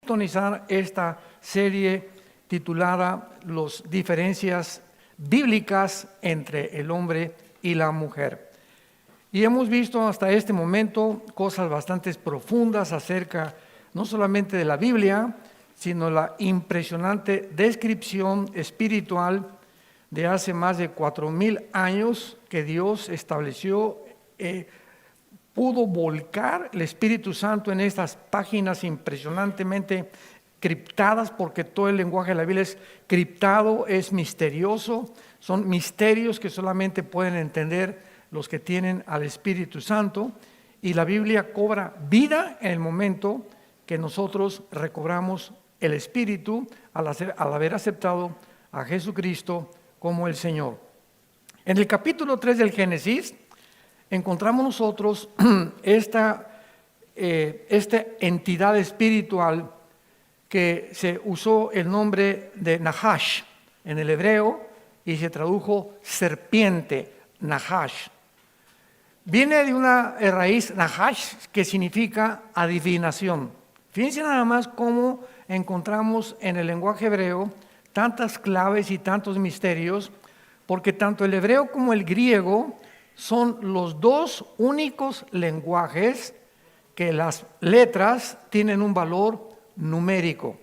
sintonizar esta serie titulada Las diferencias bíblicas entre el hombre y la mujer. Y hemos visto hasta este momento cosas bastante profundas acerca no solamente de la Biblia, sino la impresionante descripción espiritual de hace más de 4,000 años que Dios estableció. Pudo volcar el Espíritu Santo en estas páginas impresionantemente criptadas, porque todo el lenguaje de la Biblia es criptado, es misterioso, son misterios que solamente pueden entender los que tienen al Espíritu Santo, y la Biblia cobra vida en el momento que nosotros recobramos el Espíritu al haber aceptado a Jesucristo como el Señor. En el capítulo 3 del Génesis encontramos nosotros esta entidad espiritual que se usó el nombre de Nahash en el hebreo y se tradujo serpiente, Nahash. Viene de una raíz Nahash que significa adivinación. Fíjense nada más cómo encontramos en el lenguaje hebreo tantas claves y tantos misterios, porque tanto el hebreo como el griego son los dos únicos lenguajes que las letras tienen un valor numérico.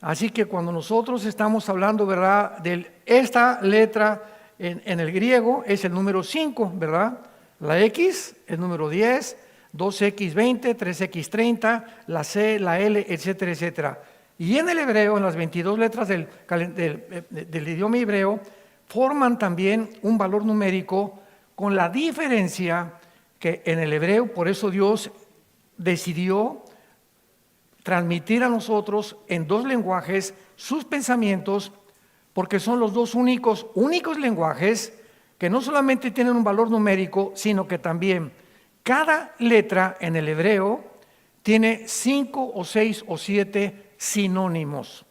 Así que cuando nosotros estamos hablando, ¿verdad?, de esta letra en el griego es el número 5, ¿verdad? La X, el número 10, 2X20, 3X30, la C, la L, etcétera, etcétera. Y en el hebreo, en las 22 letras del idioma hebreo, forman también un valor numérico, con la diferencia que en el hebreo, por eso Dios decidió transmitir a nosotros en dos lenguajes sus pensamientos, porque son los dos únicos lenguajes que no solamente tienen un valor numérico, sino que también cada letra en el hebreo tiene 5 o 6 o 7 sinónimos.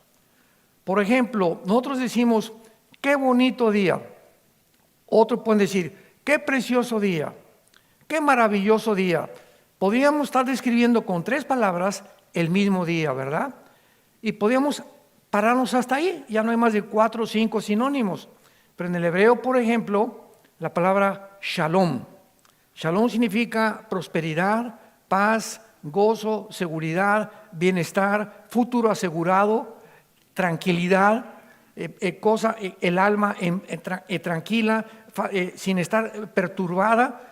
Por ejemplo, nosotros decimos, qué bonito día. Otros pueden decir, qué precioso día, qué maravilloso día. Podríamos estar describiendo con 3 palabras el mismo día, ¿verdad? Y podríamos pararnos hasta ahí, ya no hay más de 4 o 5 sinónimos. Pero en el hebreo, por ejemplo, la palabra shalom. Shalom significa prosperidad, paz, gozo, seguridad, bienestar, futuro asegurado, tranquilidad, el alma tranquila, sin estar perturbada.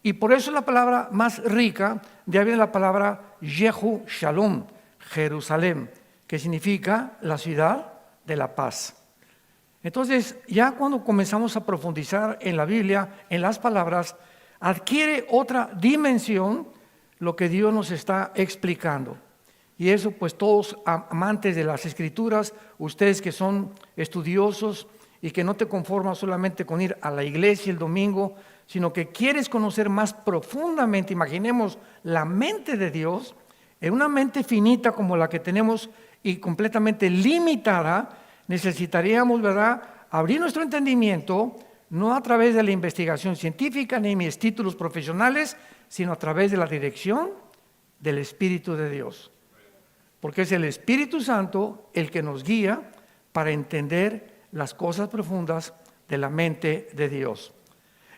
Y por eso la palabra más rica, de ahí viene la palabra Yehu Shalom, Jerusalén, que significa la ciudad de la paz. Entonces, ya cuando comenzamos a profundizar en la Biblia, en las palabras, adquiere otra dimensión lo que Dios nos está explicando. Y eso, pues todos amantes de las Escrituras, ustedes que son estudiosos y que no te conformas solamente con ir a la iglesia el domingo, sino que quieres conocer más profundamente, imaginemos la mente de Dios, en una mente finita como la que tenemos y completamente limitada, necesitaríamos, ¿verdad?, abrir nuestro entendimiento, no a través de la investigación científica ni mis títulos profesionales, sino a través de la dirección del Espíritu de Dios. Porque es el Espíritu Santo el que nos guía para entender las cosas profundas de la mente de Dios.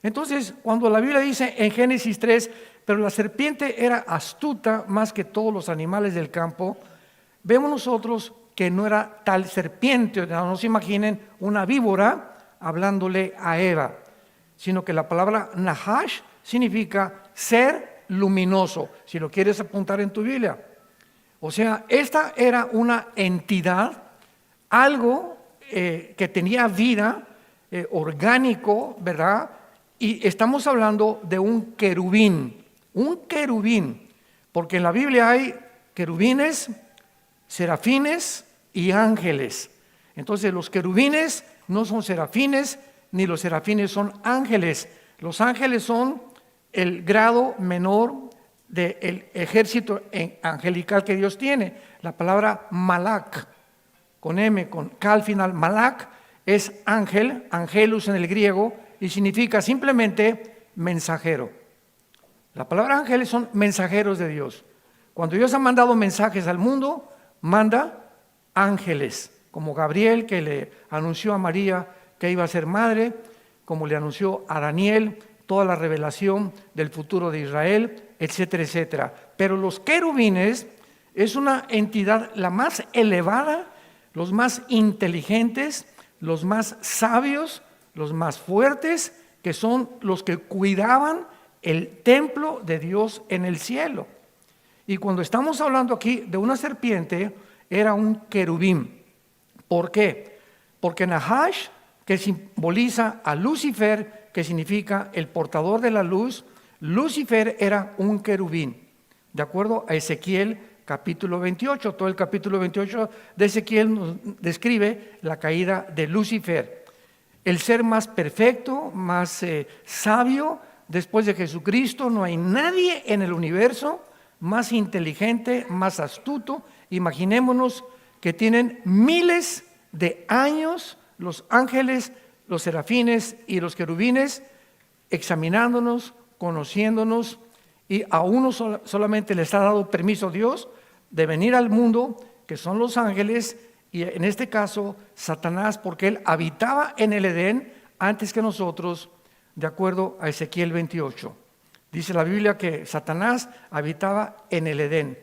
Entonces, cuando la Biblia dice en Génesis 3, pero la serpiente era astuta más que todos los animales del campo, vemos nosotros que no era tal serpiente, no se imaginen una víbora hablándole a Eva, sino que la palabra Nahash significa ser luminoso, si lo quieres apuntar en tu Biblia. O sea, esta era una entidad, algo que tenía vida, orgánico, ¿verdad? Y estamos hablando de un querubín, porque en la Biblia hay querubines, serafines y ángeles. Entonces los querubines no son serafines, ni los serafines son ángeles. Los ángeles son el grado menor del ejército angelical que Dios tiene. La palabra malak, con M, con K al final, malak, es ángel, angelus en el griego, y significa simplemente mensajero. La palabra ángeles son mensajeros de Dios. Cuando Dios ha mandado mensajes al mundo, manda ángeles, como Gabriel, que le anunció a María que iba a ser madre, como le anunció a Daniel toda la revelación del futuro de Israel, etcétera, etcétera. Pero los querubines es una entidad la más elevada, los más inteligentes, los más sabios, los más fuertes, que son los que cuidaban el templo de Dios en el cielo. Y cuando estamos hablando aquí de una serpiente, era un querubín. ¿Por qué? Porque Nahash, que simboliza a Lucifer, que significa el portador de la luz, Lucifer era un querubín, de acuerdo a Ezequiel capítulo 28. Todo el capítulo 28 de Ezequiel nos describe la caída de Lucifer, el ser más perfecto, más sabio. Después de Jesucristo no hay nadie en el universo más inteligente, más astuto. Imaginémonos que tienen miles de años los ángeles, los serafines y los querubines examinándonos, conociéndonos, y a uno solamente les ha dado permiso Dios de venir al mundo, que son los ángeles, y en este caso Satanás, porque él habitaba en el Edén antes que nosotros, de acuerdo a Ezequiel 28. Dice la Biblia que Satanás habitaba en el Edén,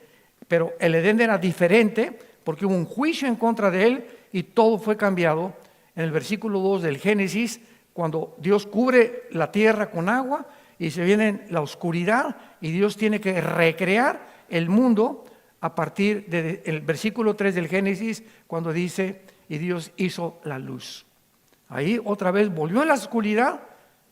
pero el Edén era diferente porque hubo un juicio en contra de él y todo fue cambiado. En el versículo 2 del Génesis, cuando Dios cubre la tierra con agua y se viene la oscuridad y Dios tiene que recrear el mundo a partir del versículo 3 del Génesis, cuando dice, y Dios hizo la luz. Ahí otra vez volvió en la oscuridad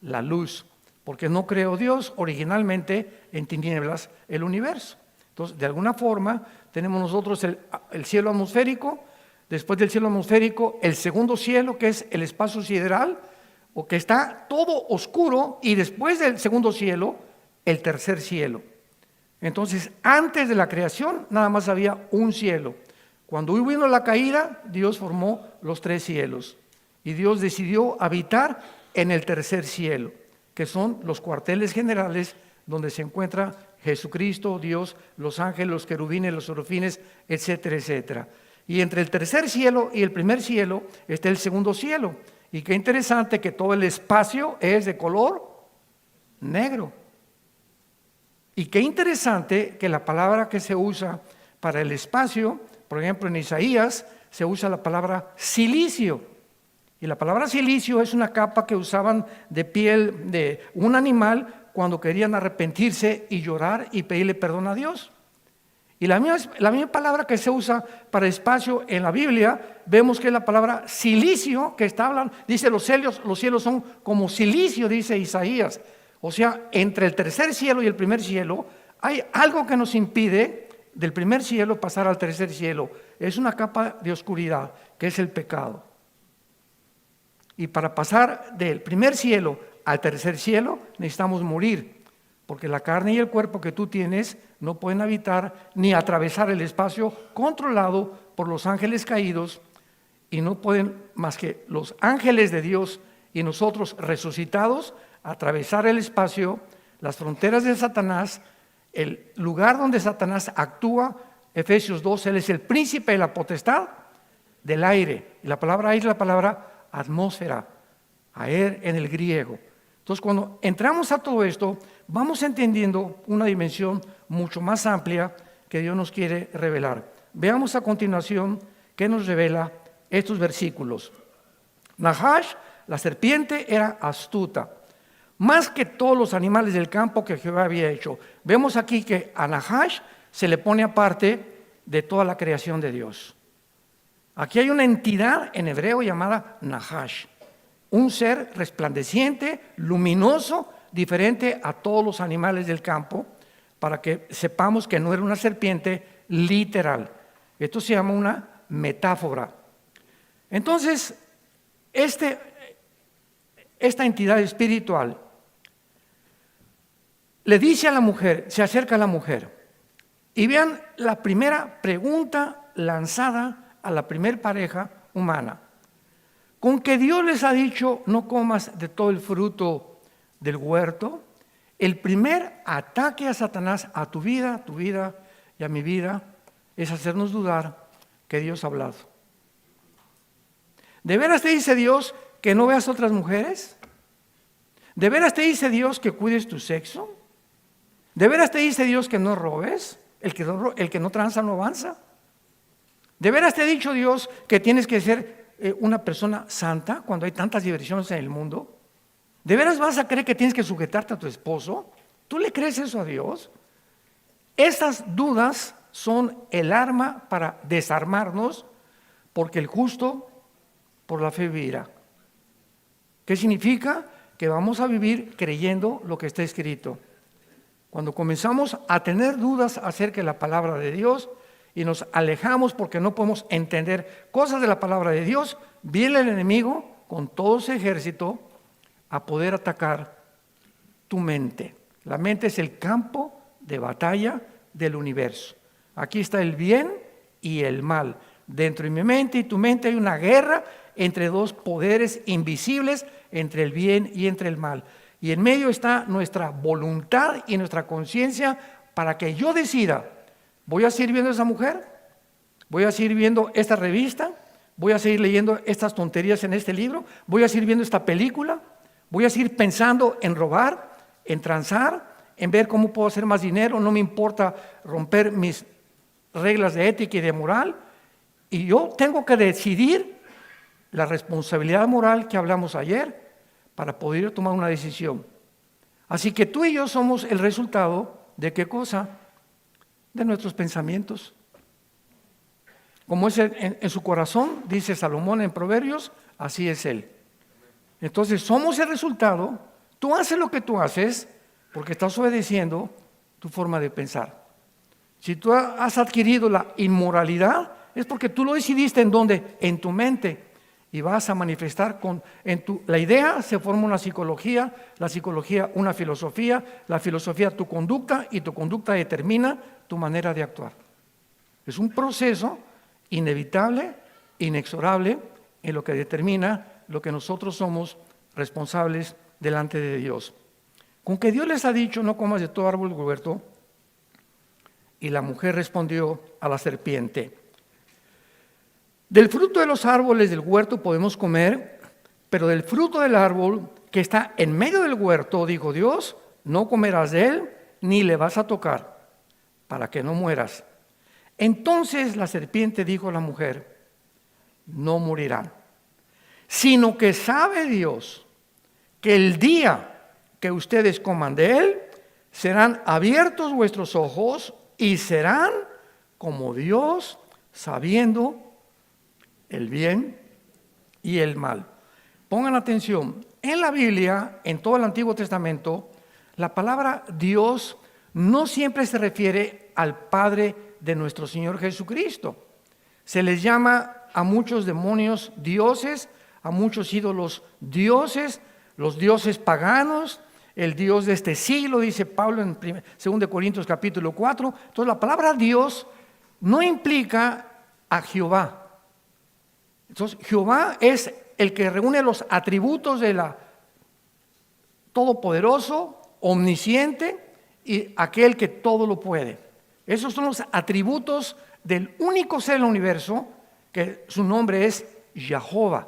la luz, porque no creó Dios originalmente en tinieblas el universo. Entonces, de alguna forma, tenemos nosotros el cielo atmosférico, después del cielo atmosférico, el segundo cielo, que es el espacio sideral, o que está todo oscuro, y después del segundo cielo, el tercer cielo. Entonces, antes de la creación, nada más había un cielo. Cuando vino la caída, Dios formó los tres cielos, y Dios decidió habitar en el tercer cielo, que son los cuarteles generales donde se encuentra Jesucristo, Dios, los ángeles, los querubines, los serafines, etcétera, etcétera. Y entre el tercer cielo y el primer cielo está el segundo cielo. Y qué interesante que todo el espacio es de color negro. Y qué interesante que la palabra que se usa para el espacio, por ejemplo en Isaías, se usa la palabra silicio. Y la palabra silicio es una capa que usaban de piel de un animal cuando querían arrepentirse y llorar y pedirle perdón a Dios. Y la misma palabra que se usa para espacio en la Biblia, vemos que es la palabra silicio, que está hablando, dice los cielos son como silicio, dice Isaías. O sea, entre el tercer cielo y el primer cielo, hay algo que nos impide del primer cielo pasar al tercer cielo. Es una capa de oscuridad, que es el pecado. Y para pasar del primer cielo al tercer cielo, necesitamos morir, porque la carne y el cuerpo que tú tienes no pueden habitar ni atravesar el espacio controlado por los ángeles caídos, y no pueden más que los ángeles de Dios y nosotros resucitados atravesar el espacio, las fronteras de Satanás, el lugar donde Satanás actúa. Efesios 2, él es el príncipe de la potestad del aire, y la palabra aire es la palabra atmósfera, aer en el griego. Entonces, cuando entramos a todo esto, vamos entendiendo una dimensión mucho más amplia que Dios nos quiere revelar. Veamos a continuación qué nos revela estos versículos. Nahash, la serpiente, era astuta, más que todos los animales del campo que Jehová había hecho. Vemos aquí que a Nahash se le pone aparte de toda la creación de Dios. Aquí hay una entidad en hebreo llamada Nahash, un ser resplandeciente, luminoso, diferente a todos los animales del campo, para que sepamos que no era una serpiente literal. Esto se llama una metáfora. Entonces, esta entidad espiritual le dice a la mujer, se acerca a la mujer, y vean la primera pregunta lanzada a la primer pareja humana. Con que Dios les ha dicho, no comas de todo el fruto del huerto. El primer ataque a Satanás, a tu vida y a mi vida, es hacernos dudar que Dios ha hablado. ¿De veras te dice Dios que no veas otras mujeres? ¿De veras te dice Dios que cuides tu sexo? ¿De veras te dice Dios que no robes? El que no tranza no avanza. ¿De veras te ha dicho Dios que tienes que ser una persona santa cuando hay tantas diversiones en el mundo? ¿De veras vas a creer que tienes que sujetarte a tu esposo? ¿Tú le crees eso a Dios? Estas dudas son el arma para desarmarnos, porque el justo por la fe vivirá. ¿Qué significa? Que vamos a vivir creyendo lo que está escrito. Cuando comenzamos a tener dudas acerca de la palabra de Dios y nos alejamos porque no podemos entender cosas de la palabra de Dios, viene el enemigo con todo su ejército a poder atacar tu mente. La mente es el campo de batalla del universo. Aquí está el bien y el mal. Dentro de mi mente y tu mente hay una guerra entre dos poderes invisibles, entre el bien y entre el mal. Y en medio está nuestra voluntad y nuestra conciencia para que yo decida, ¿voy a seguir viendo a esa mujer? ¿Voy a seguir viendo esta revista? ¿Voy a seguir leyendo estas tonterías en este libro? ¿Voy a seguir viendo esta película? ¿Voy a seguir pensando en robar, en transar, en ver cómo puedo hacer más dinero? No me importa romper mis reglas de ética y de moral. Y yo tengo que decidir la responsabilidad moral que hablamos ayer para poder tomar una decisión. Así que tú y yo somos el resultado de ¿qué cosa? De nuestros pensamientos. Como es en su corazón, dice Salomón en Proverbios, así es él. Entonces somos el resultado. Tú haces lo que tú haces porque estás obedeciendo tu forma de pensar. Si tú has adquirido la inmoralidad, es porque tú lo decidiste. ¿En dónde? En tu mente. Y vas a manifestar la idea se forma una psicología, la psicología una filosofía, la filosofía tu conducta y tu conducta determina tu manera de actuar. Es un proceso inevitable, inexorable, en lo que determina lo que nosotros somos responsables delante de Dios. Con que Dios les ha dicho, no comas de todo árbol del huerto, y la mujer respondió a la serpiente, del fruto de los árboles del huerto podemos comer, pero del fruto del árbol que está en medio del huerto, dijo Dios, no comerás de él, ni le vas a tocar, para que no mueras. Entonces la serpiente dijo a la mujer, no morirán, sino que sabe Dios que el día que ustedes coman de él, serán abiertos vuestros ojos y serán como Dios, sabiendo el bien y el mal. Pongan atención, en la Biblia, en todo el Antiguo Testamento, la palabra Dios no siempre se refiere al Padre de nuestro Señor Jesucristo. Se les llama a muchos demonios dioses, a muchos ídolos dioses, los dioses paganos, el Dios de este siglo, dice Pablo en 2 Corintios capítulo 4. Entonces la palabra Dios no implica a Jehová. Entonces, Jehová es el que reúne los atributos de la todopoderoso, omnisciente y aquel que todo lo puede. Esos son los atributos del único ser en el universo, que su nombre es Jehová,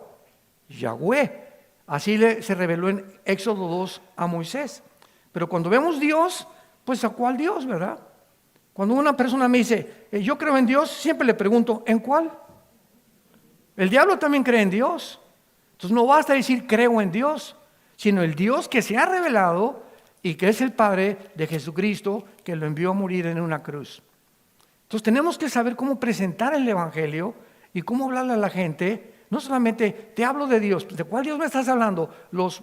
Yahweh. Así se reveló en Éxodo 2 a Moisés. Pero cuando vemos Dios, pues ¿a cuál Dios, verdad? Cuando una persona me dice, yo creo en Dios, siempre le pregunto, ¿en cuál? El diablo también cree en Dios. Entonces no basta decir creo en Dios, sino el Dios que se ha revelado y que es el Padre de Jesucristo, que lo envió a morir en una cruz. Entonces tenemos que saber cómo presentar el Evangelio y cómo hablarle a la gente. No solamente te hablo de Dios, ¿de cuál Dios me estás hablando? Los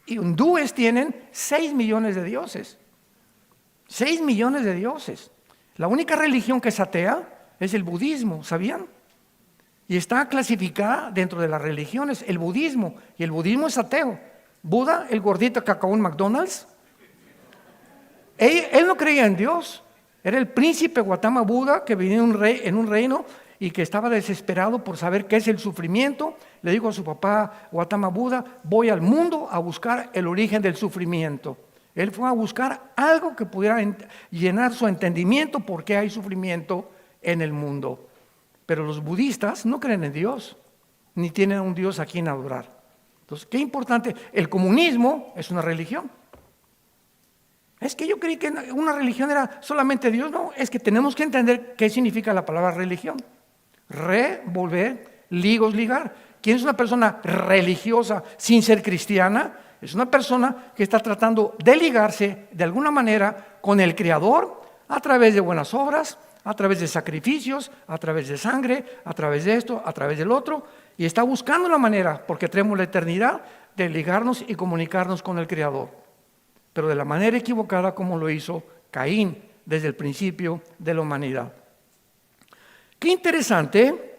hindúes tienen 6 millones de dioses. 6 millones de dioses. La única religión que es atea es el budismo, ¿sabían? Y está clasificada dentro de las religiones, el budismo, y el budismo es ateo. Buda, el gordito que acabó en McDonald's, él no creía en Dios. Era el príncipe Gautama Buda que vivía en un reino y que estaba desesperado por saber qué es el sufrimiento. Le dijo a su papá Gautama Buda, voy al mundo a buscar el origen del sufrimiento. Él fue a buscar algo que pudiera llenar su entendimiento por qué hay sufrimiento en el mundo. Pero los budistas no creen en Dios, ni tienen un Dios a quien adorar. Entonces, qué importante. El comunismo es una religión. Es que yo creí que una religión era solamente Dios. No, es que tenemos que entender qué significa la palabra religión. Revolver, ligos, ligar. ¿Quién es una persona religiosa sin ser cristiana? Es una persona que está tratando de ligarse de alguna manera con el Creador a través de buenas obras, a través de sacrificios, a través de sangre, a través de esto, a través del otro, y está buscando la manera, porque tenemos la eternidad, de ligarnos y comunicarnos con el Creador, pero de la manera equivocada como lo hizo Caín desde el principio de la humanidad. Qué interesante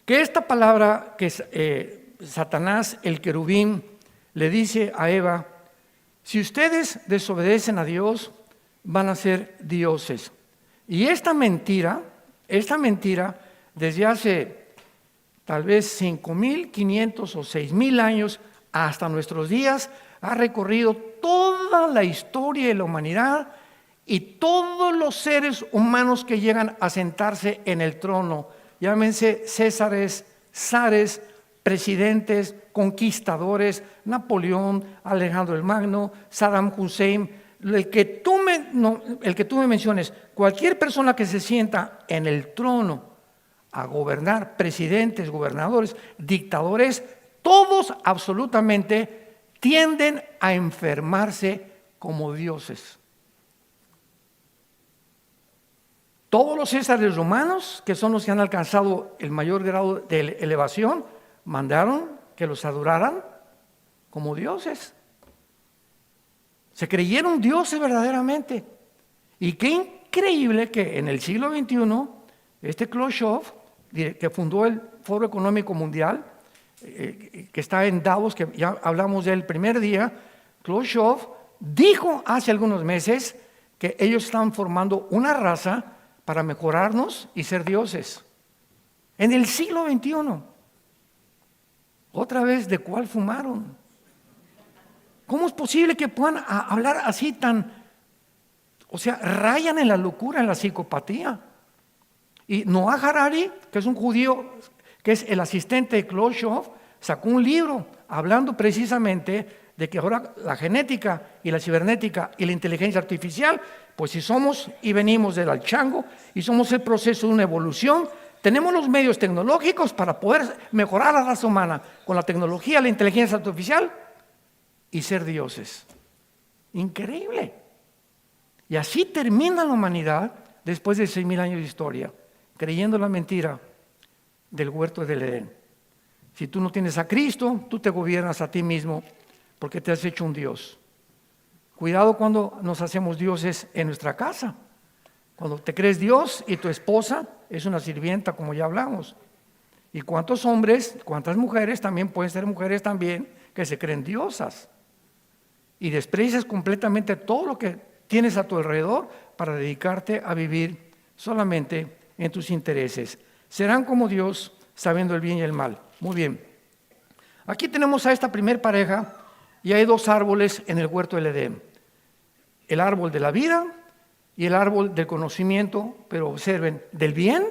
que esta palabra que Satanás, el querubín, le dice a Eva: si ustedes desobedecen a Dios, van a ser dioses. Y esta mentira, desde hace tal vez 5,500 o 6,000 años hasta nuestros días, ha recorrido toda la historia de la humanidad y todos los seres humanos que llegan a sentarse en el trono, llámense Césares, zares, presidentes, conquistadores, Napoleón, Alejandro el Magno, Saddam Hussein, el que tú me menciones, cualquier persona que se sienta en el trono a gobernar, presidentes, gobernadores, dictadores, todos absolutamente tienden a enfermarse como dioses. Todos los césares romanos, que son los que han alcanzado el mayor grado de elevación, mandaron que los adoraran como dioses. Se creyeron dioses verdaderamente. Y qué increíble que en el siglo XXI, este Khrushchev, que fundó el Foro Económico Mundial, que está en Davos, que ya hablamos del primer día, Khrushchev dijo hace algunos meses que ellos están formando una raza para mejorarnos y ser dioses. En el siglo XXI. Otra vez, ¿de cuál fumaron? ¿Cómo es posible que puedan hablar así rayan en la locura, en la psicopatía? Y Noah Harari, que es un judío, que es el asistente de Khrushchev, sacó un libro hablando precisamente de que ahora la genética y la cibernética y la inteligencia artificial, pues si somos y venimos del chango y somos el proceso de una evolución, tenemos los medios tecnológicos para poder mejorar la raza humana con la tecnología, la inteligencia artificial y ser dioses. Increíble. Y así termina la humanidad después de 6,000 años de historia, creyendo la mentira del huerto del Edén. Si tú no tienes a Cristo, tú te gobiernas a ti mismo porque te has hecho un Dios. Cuidado cuando nos hacemos dioses en nuestra casa. Cuando te crees Dios y tu esposa es una sirvienta, como ya hablamos. Y cuántos hombres, cuántas mujeres también pueden ser mujeres también que se creen diosas. Y desprecias completamente todo lo que tienes a tu alrededor para dedicarte a vivir solamente en tus intereses. Serán como Dios, sabiendo el bien y el mal. Muy bien. Aquí tenemos a esta primer pareja y hay 2 árboles en el huerto del Edén. El árbol de la vida y el árbol del conocimiento, pero observen, del bien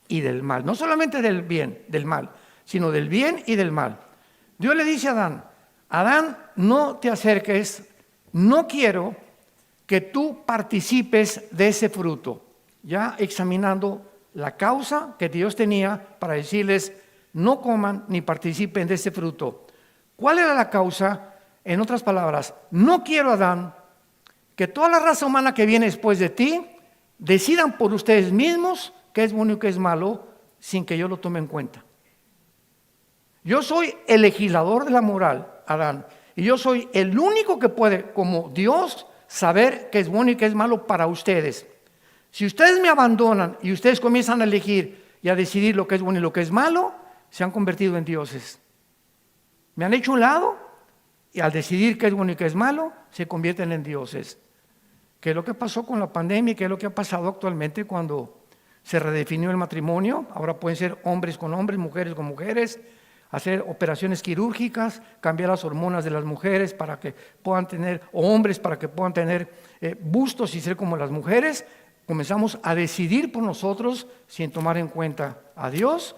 y del mal. No solamente del bien, del mal, sino del bien y del mal. Dios le dice a Adán: Adán, no te acerques, no quiero que tú participes de ese fruto. Ya examinando la causa que Dios tenía para decirles: no coman ni participen de ese fruto. ¿Cuál era la causa? En otras palabras, no quiero, Adán, que toda la raza humana que viene después de ti decidan por ustedes mismos qué es bueno y qué es malo, sin que yo lo tome en cuenta. Yo soy el legislador de la moral, Adán, y yo soy el único que puede, como Dios, saber qué es bueno y qué es malo para ustedes. Si ustedes me abandonan y ustedes comienzan a elegir y a decidir lo que es bueno y lo que es malo, se han convertido en dioses. Me han hecho un lado y al decidir qué es bueno y qué es malo, se convierten en dioses. ¿Qué es lo que pasó con la pandemia y qué es lo que ha pasado actualmente cuando se redefinió el matrimonio? Ahora pueden ser hombres con hombres, mujeres con mujeres, hacer operaciones quirúrgicas, cambiar las hormonas de las mujeres para que puedan tener, o hombres para que puedan tener bustos y ser como las mujeres. comenzamos a decidir por nosotros sin tomar en cuenta a Dios,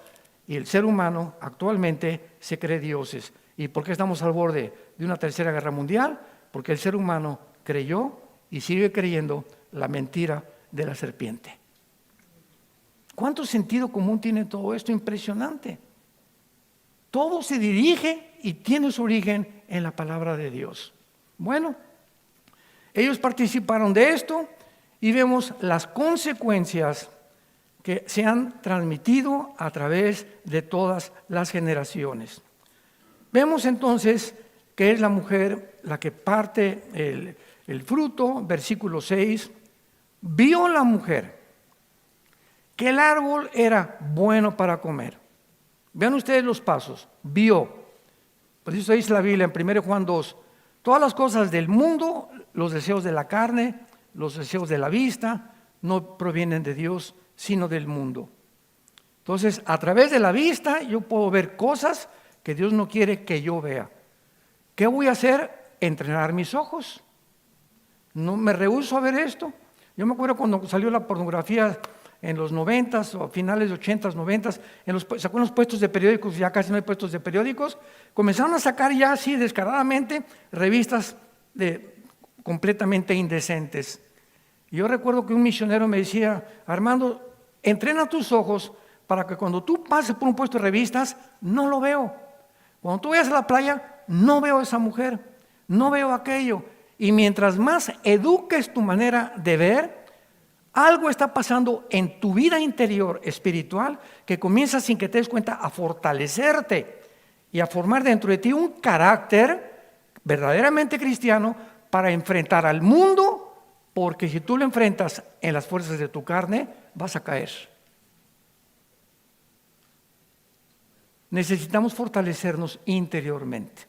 y el ser humano actualmente se cree dioses. ¿Y por qué estamos al borde de una tercera guerra mundial? Porque el ser humano creyó y sigue creyendo la mentira de la serpiente. ¿Cuánto sentido común tiene todo esto? Impresionante. Todo se dirige y tiene su origen en la palabra de Dios. Bueno, ellos participaron de esto y vemos las consecuencias que se han transmitido a través de todas las generaciones. Vemos entonces que es la mujer la que parte el fruto, versículo 6. Vio la mujer que el árbol era bueno para comer. Vean ustedes los pasos. Vio. Por eso dice la Biblia en 1 Juan 2. Todas las cosas del mundo, los deseos de la carne, los deseos de la vista, no provienen de Dios, sino del mundo. Entonces, a través de la vista yo puedo ver cosas que Dios no quiere que yo vea. ¿Qué voy a hacer? Entrenar mis ojos. No me rehúso a ver esto. Yo me acuerdo cuando salió la pornografía en los 90s o finales de 80s, 90s, sacó en los puestos de periódicos, ya casi no hay puestos de periódicos, comenzaron a sacar ya así descaradamente revistas completamente indecentes. Y yo recuerdo que un misionero me decía: Armando, entrena tus ojos para que cuando tú pases por un puesto de revistas, no lo veo. Cuando tú vayas a la playa, no veo a esa mujer, no veo aquello. Y mientras más eduques tu manera de ver, algo está pasando en tu vida interior espiritual que comienza sin que te des cuenta a fortalecerte y a formar dentro de ti un carácter verdaderamente cristiano para enfrentar al mundo, porque si tú lo enfrentas en las fuerzas de tu carne, vas a caer. Necesitamos fortalecernos interiormente.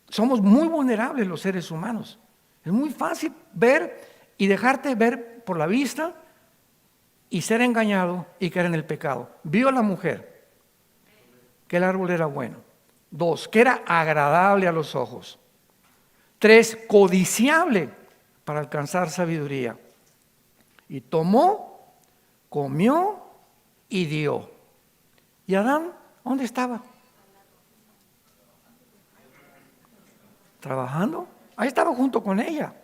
Somos muy vulnerables los seres humanos. Es muy fácil ver y dejarte ver por la vista y ser engañado y caer en el pecado. Vio a la mujer que el árbol era bueno. 2, que era agradable a los ojos. 3, codiciable para alcanzar sabiduría. Y tomó, comió y dio. ¿Y Adán dónde estaba? Trabajando. Ahí estaba junto con ella.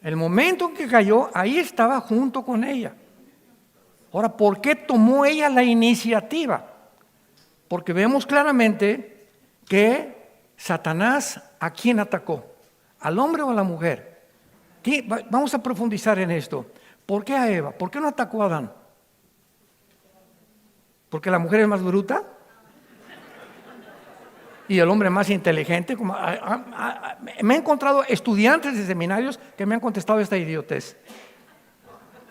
El momento en que cayó, ahí estaba junto con ella. Ahora, ¿por qué tomó ella la iniciativa? Porque vemos claramente que Satanás, ¿a quién atacó? ¿Al hombre o a la mujer? Vamos a profundizar en esto. ¿Por qué a Eva? ¿Por qué no atacó a Adán? ¿Porque la mujer es más bruta? Y el hombre más inteligente. Me he encontrado estudiantes de seminarios que me han contestado esta idiotez.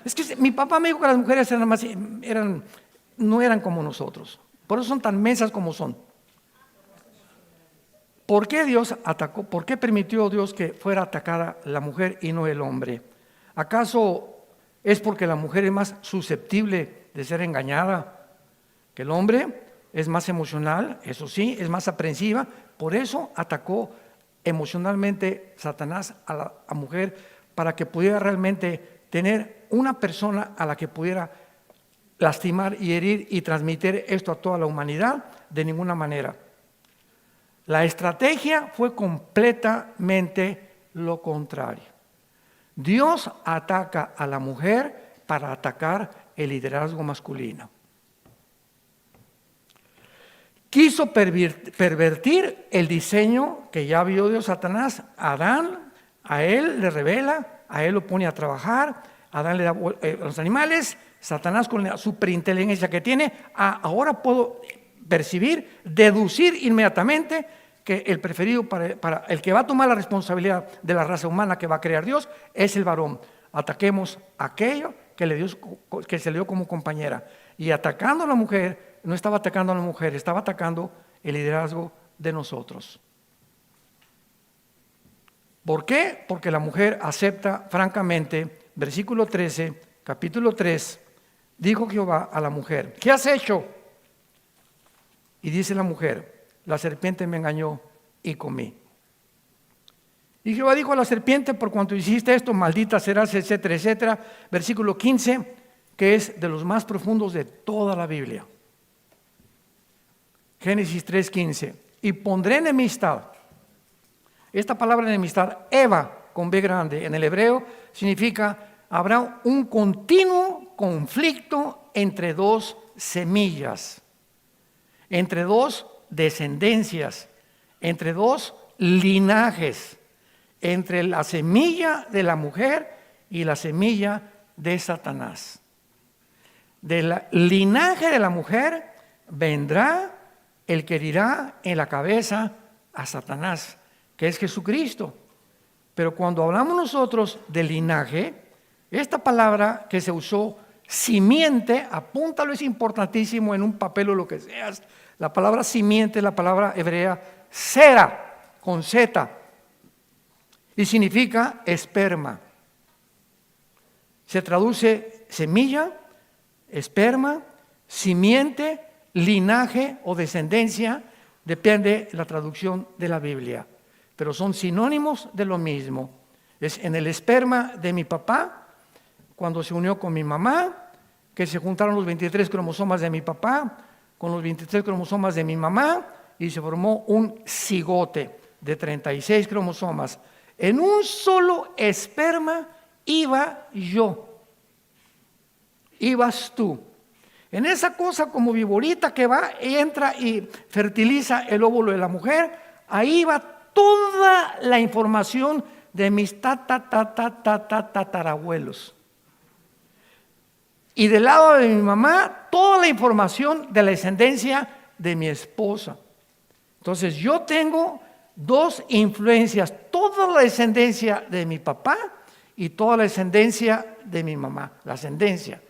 Es que mi papá me dijo que las mujeres no eran como nosotros. Por eso son tan mensas como son. ¿Por qué Dios atacó? ¿Por qué permitió Dios que fuera atacada la mujer y no el hombre? ¿Acaso es porque la mujer es más susceptible de ser engañada que el hombre? Es más emocional, eso sí, es más aprensiva. Por eso atacó emocionalmente Satanás a la mujer, para que pudiera realmente tener una persona a la que pudiera lastimar y herir y transmitir esto a toda la humanidad. De ninguna manera. La estrategia fue completamente lo contrario. Dios ataca a la mujer para atacar el liderazgo masculino. Quiso pervertir el diseño que ya vio Dios. Satanás a Adán, a él le revela, a él lo pone a trabajar, a Adán le da los animales. Satanás, con la superinteligencia que tiene, ahora puedo percibir, deducir inmediatamente que el preferido para el que va a tomar la responsabilidad de la raza humana que va a crear Dios es el varón. Ataquemos aquello que se le dio como compañera. Y atacando a la mujer, no estaba atacando a la mujer, estaba atacando el liderazgo de nosotros. ¿Por qué? Porque la mujer acepta francamente. Versículo 13, capítulo 3, dijo Jehová a la mujer: ¿qué has hecho? Y dice la mujer: la serpiente me engañó y comí. Y Jehová dijo a la serpiente: por cuanto hiciste esto, maldita serás, etcétera, etcétera. Versículo 15, que es de los más profundos de toda la Biblia. Génesis 3:15. Y pondré enemistad. Esta palabra enemistad, Eva, con B grande, en el hebreo, significa habrá un continuo conflicto entre dos semillas, entre dos descendencias, entre dos linajes, entre la semilla de la mujer y la semilla de Satanás. Del linaje de la mujer vendrá el que herirá en la cabeza a Satanás, que es Jesucristo. Pero cuando hablamos nosotros de linaje, esta palabra que se usó, simiente, apúntalo, es importantísimo en un papel o lo que seas. La palabra simiente es la palabra hebrea sera, con Z, y significa esperma. Se traduce semilla, esperma, simiente, linaje o descendencia, depende de la traducción de la Biblia, pero son sinónimos de lo mismo. Es en el esperma de mi papá, cuando se unió con mi mamá, que se juntaron los 23 cromosomas de mi papá con los 23 cromosomas de mi mamá y se formó un cigote de 36 cromosomas. En un solo esperma iba yo, ibas tú. En esa cosa como viborita que va, entra y fertiliza el óvulo de la mujer, ahí va toda la información de mis tatarabuelos. Y del lado de mi mamá, toda la información de la descendencia de mi esposa. Entonces yo tengo dos influencias, toda la descendencia de mi papá y toda la descendencia de mi mamá, la ascendencia.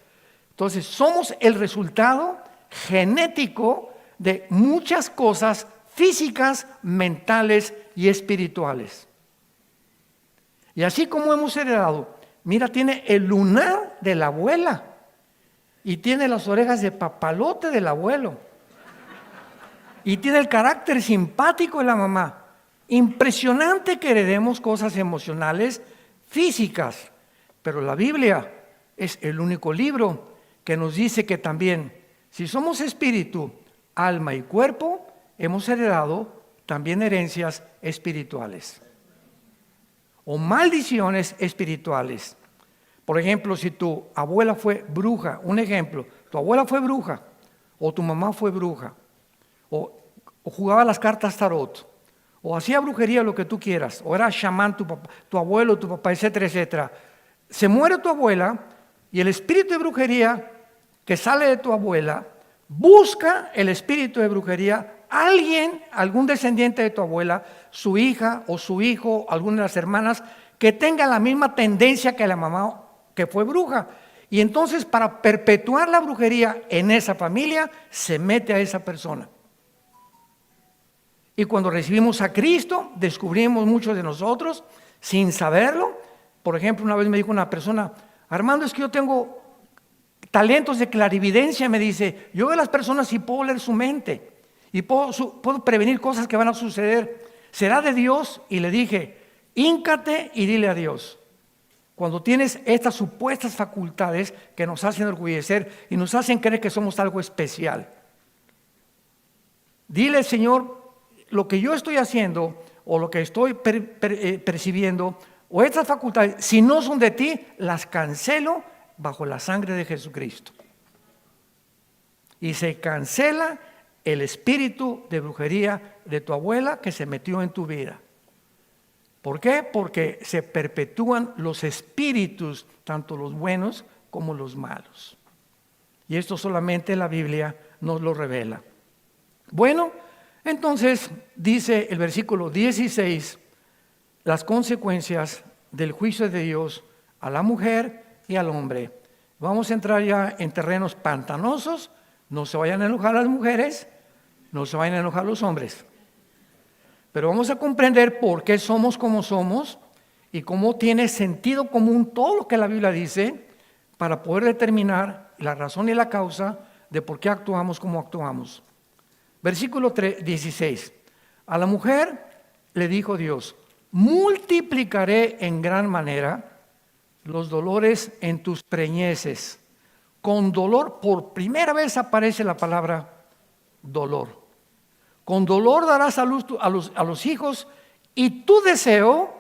Entonces somos el resultado genético de muchas cosas físicas, mentales y espirituales. Y así como hemos heredado, mira, tiene el lunar de la abuela y tiene las orejas de papalote del abuelo y tiene el carácter simpático de la mamá. Impresionante que heredemos cosas emocionales, físicas, pero la Biblia es el único libro que nos dice que también, si somos espíritu, alma y cuerpo, hemos heredado también herencias espirituales o maldiciones espirituales. Por ejemplo, si tu abuela fue bruja, un ejemplo, tu abuela fue bruja o tu mamá fue bruja o jugaba las cartas tarot o hacía brujería, lo que tú quieras, o era chamán tu abuelo, tu papá, etcétera, etcétera. Se muere tu abuela y el espíritu de brujería que sale de tu abuela busca el espíritu de brujería, alguien, algún descendiente de tu abuela, su hija o su hijo, alguna de las hermanas, que tenga la misma tendencia que la mamá que fue bruja. Y entonces, para perpetuar la brujería en esa familia, se mete a esa persona. Y cuando recibimos a Cristo, descubrimos muchos de nosotros, sin saberlo. Por ejemplo, una vez me dijo una persona: Armando, es que yo tengo talentos de clarividencia. Me dice, yo veo a las personas y puedo leer su mente y puedo prevenir cosas que van a suceder. ¿Será de Dios? Y le dije, híncate y dile a Dios. Cuando tienes estas supuestas facultades que nos hacen orgullecer y nos hacen creer que somos algo especial, dile, Señor, lo que yo estoy haciendo o lo que estoy percibiendo o estas facultades, si no son de ti, las cancelo bajo la sangre de Jesucristo. Y se cancela el espíritu de brujería de tu abuela que se metió en tu vida. ¿Por qué? Porque se perpetúan los espíritus, tanto los buenos como los malos. Y esto solamente la Biblia nos lo revela. Bueno, entonces dice el versículo 16, las consecuencias del juicio de Dios a la mujer y al hombre. Vamos a entrar ya en terrenos pantanosos. No se vayan a enojar las mujeres, no se vayan a enojar los hombres. Pero vamos a comprender por qué somos como somos y cómo tiene sentido común todo lo que la Biblia dice para poder determinar la razón y la causa de por qué actuamos como actuamos. Versículo 16. A la mujer le dijo Dios, multiplicaré en gran manera los dolores en tus preñeces. Con dolor, por primera vez aparece la palabra dolor. Con dolor darás a luz a los hijos y tu deseo,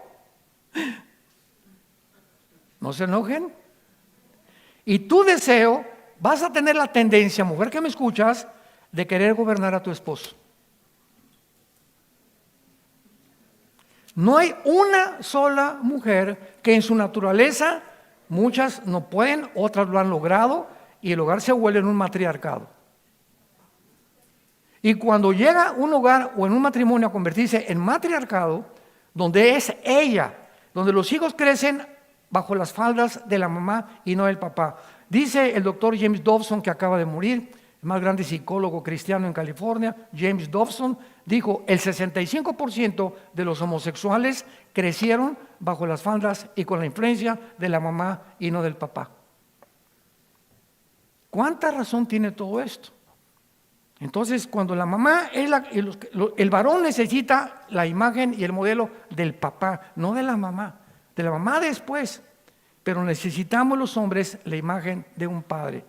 no se enojen, y tu deseo, vas a tener la tendencia, mujer que me escuchas, de querer gobernar a tu esposo. No hay una sola mujer que en su naturaleza, muchas no pueden, otras lo han logrado, y el hogar se vuelve en un matriarcado. Y cuando llega un hogar o en un matrimonio a convertirse en matriarcado, donde es ella, donde los hijos crecen bajo las faldas de la mamá y no del papá. Dice el doctor James Dobson, que acaba de morir, el más grande psicólogo cristiano en California, James Dobson, dijo: el 65% de los homosexuales crecieron bajo las faldas y con la influencia de la mamá y no del papá. ¿Cuánta razón tiene todo esto? Entonces, cuando la mamá es el varón necesita la imagen y el modelo del papá, no de la mamá después, pero necesitamos los hombres la imagen de un padre,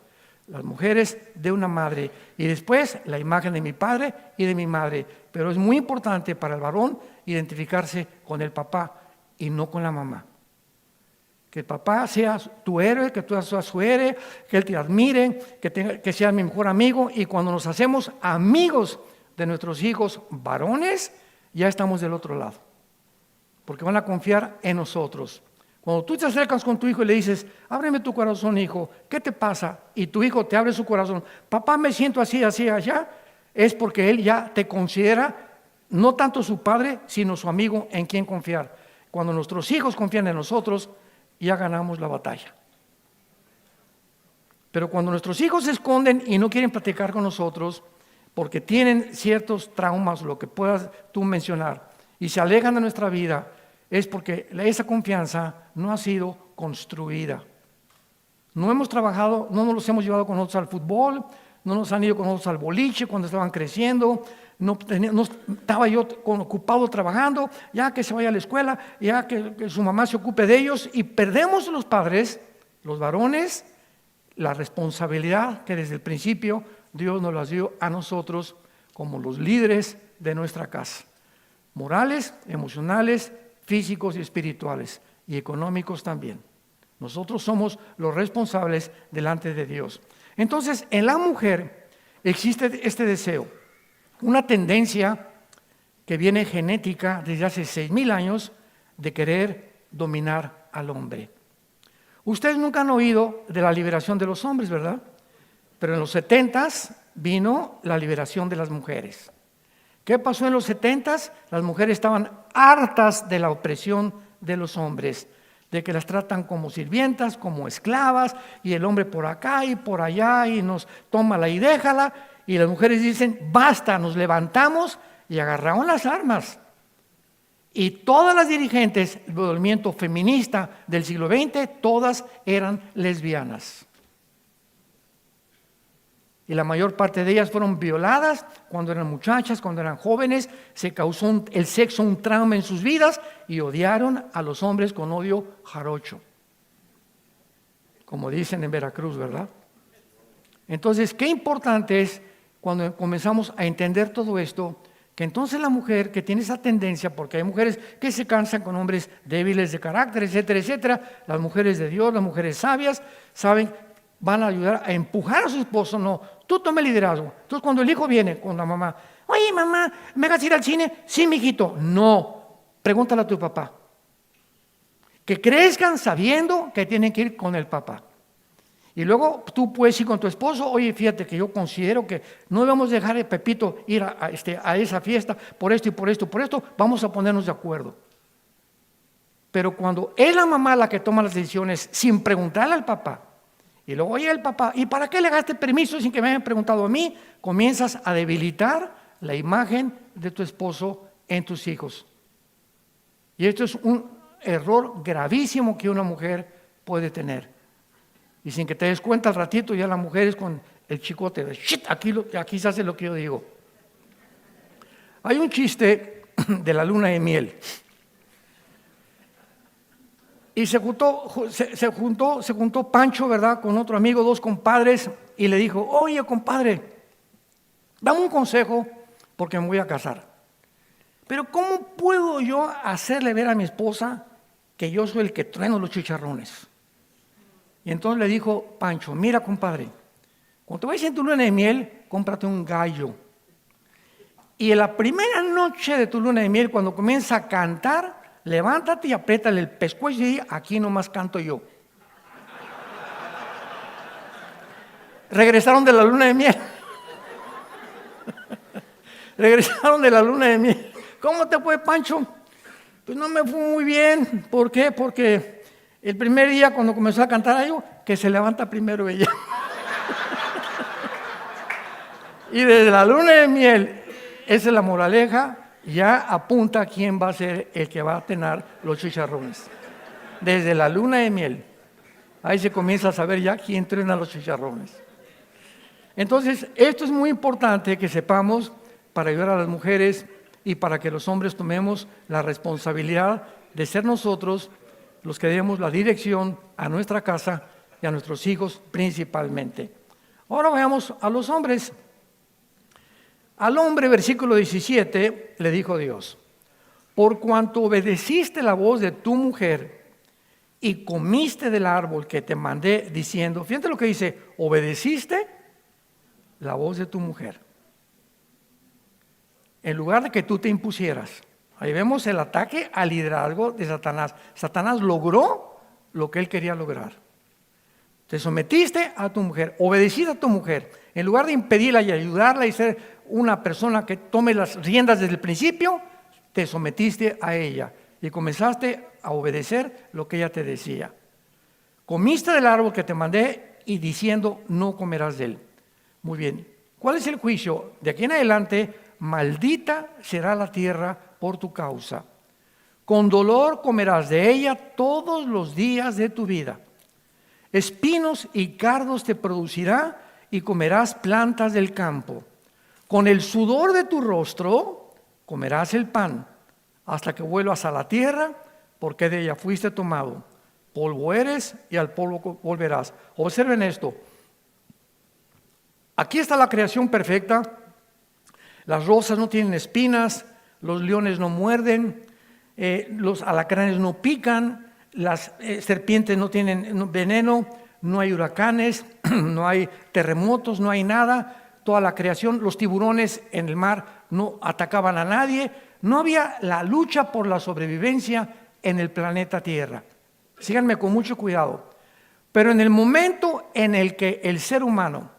las mujeres de una madre, y después la imagen de mi padre y de mi madre. Pero es muy importante para el varón identificarse con el papá y no con la mamá. Que el papá sea tu héroe, que tú seas su héroe, que él te admire, que sea mi mejor amigo. Y cuando nos hacemos amigos de nuestros hijos varones, ya estamos del otro lado, porque van a confiar en nosotros. Cuando tú te acercas con tu hijo y le dices: ábreme tu corazón, hijo, ¿qué te pasa? Y tu hijo te abre su corazón: papá, me siento así, así, allá. Es porque él ya te considera no tanto su padre, sino su amigo en quien confiar. Cuando nuestros hijos confían en nosotros, ya ganamos la batalla. Pero cuando nuestros hijos se esconden y no quieren platicar con nosotros porque tienen ciertos traumas, lo que puedas tú mencionar, y se alejan de nuestra vida, es porque esa confianza no ha sido construida. No hemos trabajado, no nos los hemos llevado con nosotros al fútbol, no nos han ido con nosotros al boliche cuando estaban creciendo. No estaba yo ocupado trabajando, ya que se vaya a la escuela, ya que su mamá se ocupe de ellos, y perdemos los padres, los varones, la responsabilidad que desde el principio Dios nos las dio a nosotros como los líderes de nuestra casa, morales, emocionales, físicos y espirituales, y económicos también. Nosotros somos los responsables delante de Dios. Entonces, en la mujer existe este deseo, una tendencia que viene genética desde hace 6,000 años de querer dominar al hombre. Ustedes nunca han oído de la liberación de los hombres, ¿verdad? Pero en los 70s vino la liberación de las mujeres. ¿Qué pasó en los 70s? Las mujeres estaban hartas de la opresión de los hombres, de que las tratan como sirvientas, como esclavas, y el hombre por acá y por allá, y nos tómala y déjala. Y las mujeres dicen: basta, nos levantamos, y agarraron las armas. Y todas las dirigentes del movimiento feminista del siglo XX, todas eran lesbianas. Y la mayor parte de ellas fueron violadas cuando eran muchachas, cuando eran jóvenes. Se causó el sexo un trauma en sus vidas y odiaron a los hombres con odio jarocho, como dicen en Veracruz, ¿verdad? Entonces, qué importante es cuando comenzamos a entender todo esto, que entonces la mujer que tiene esa tendencia, porque hay mujeres que se cansan con hombres débiles de carácter, etcétera, etcétera, las mujeres de Dios, las mujeres sabias, saben, van a ayudar a empujar a su esposo. No, tú toma el liderazgo. Entonces, cuando el hijo viene con la mamá: oye, mamá, ¿me vas a ir al cine? Sí, mijito. No, pregúntale a tu papá. Que crezcan sabiendo que tienen que ir con el papá. Y luego tú puedes ir con tu esposo: oye, fíjate que yo considero que no debemos dejar a Pepito ir a esa fiesta por esto y por esto, vamos a ponernos de acuerdo. Pero cuando es la mamá la que toma las decisiones sin preguntarle al papá, y luego oye el papá: ¿y para qué le gaste permiso sin que me hayan preguntado a mí? Comienzas a debilitar la imagen de tu esposo en tus hijos. Y esto es un error gravísimo que una mujer puede tener. Y sin que te des cuenta, al ratito ya la mujer es con el chicote de shit, aquí se hace lo que yo digo. Hay un chiste de la luna de miel. Y se juntó Pancho, ¿verdad?, con otro amigo, dos compadres, y le dijo: oye, compadre, dame un consejo porque me voy a casar. Pero ¿cómo puedo yo hacerle ver a mi esposa que yo soy el que trueno los chicharrones? Y entonces le dijo Pancho: mira, compadre, cuando te vayas en tu luna de miel, cómprate un gallo. Y en la primera noche de tu luna de miel, cuando comienza a cantar, levántate y apriétale el pescuezo y di: aquí nomás canto yo. Regresaron de la luna de miel. Regresaron de la luna de miel. ¿Cómo te fue, Pancho? Pues no me fue muy bien. ¿Por qué? Porque el primer día cuando comenzó a cantar algo, que se levanta primero ella. Y desde la luna de miel, esa es la moraleja, ya apunta a quién va a ser el que va a tener los chicharrones. Desde la luna de miel, ahí se comienza a saber ya quién truena los chicharrones. Entonces, esto es muy importante que sepamos para ayudar a las mujeres y para que los hombres tomemos la responsabilidad de ser nosotros los que demos la dirección a nuestra casa y a nuestros hijos principalmente. Ahora veamos a los hombres. Al hombre, versículo 17, le dijo Dios: por cuanto obedeciste la voz de tu mujer y comiste del árbol que te mandé diciendo, fíjate lo que dice, obedeciste la voz de tu mujer, en lugar de que tú te impusieras. Ahí vemos el ataque al liderazgo de Satanás. Satanás logró lo que él quería lograr. Te sometiste a tu mujer, obedeciste a tu mujer, en lugar de impedirla y ayudarla y ser una persona que tome las riendas desde el principio, te sometiste a ella y comenzaste a obedecer lo que ella te decía. Comiste del árbol que te mandé y diciendo, no comerás de él. Muy bien, ¿cuál es el juicio? De aquí en adelante, maldita será la tierra por tu causa. Con dolor comerás de ella todos los días de tu vida. Espinos y cardos te producirá y comerás plantas del campo. Con el sudor de tu rostro comerás el pan hasta que vuelvas a la tierra, porque de ella fuiste tomado. Polvo eres y al polvo volverás. Observen esto. Aquí está la creación perfecta. Las rosas no tienen espinas, los leones no muerden, los alacranes no pican, las serpientes no tienen veneno, no hay huracanes, no hay terremotos, no hay nada. Toda la creación, los tiburones en el mar no atacaban a nadie. No había la lucha por la sobrevivencia en el planeta Tierra. Síganme con mucho cuidado. Pero en el momento en el que el ser humano,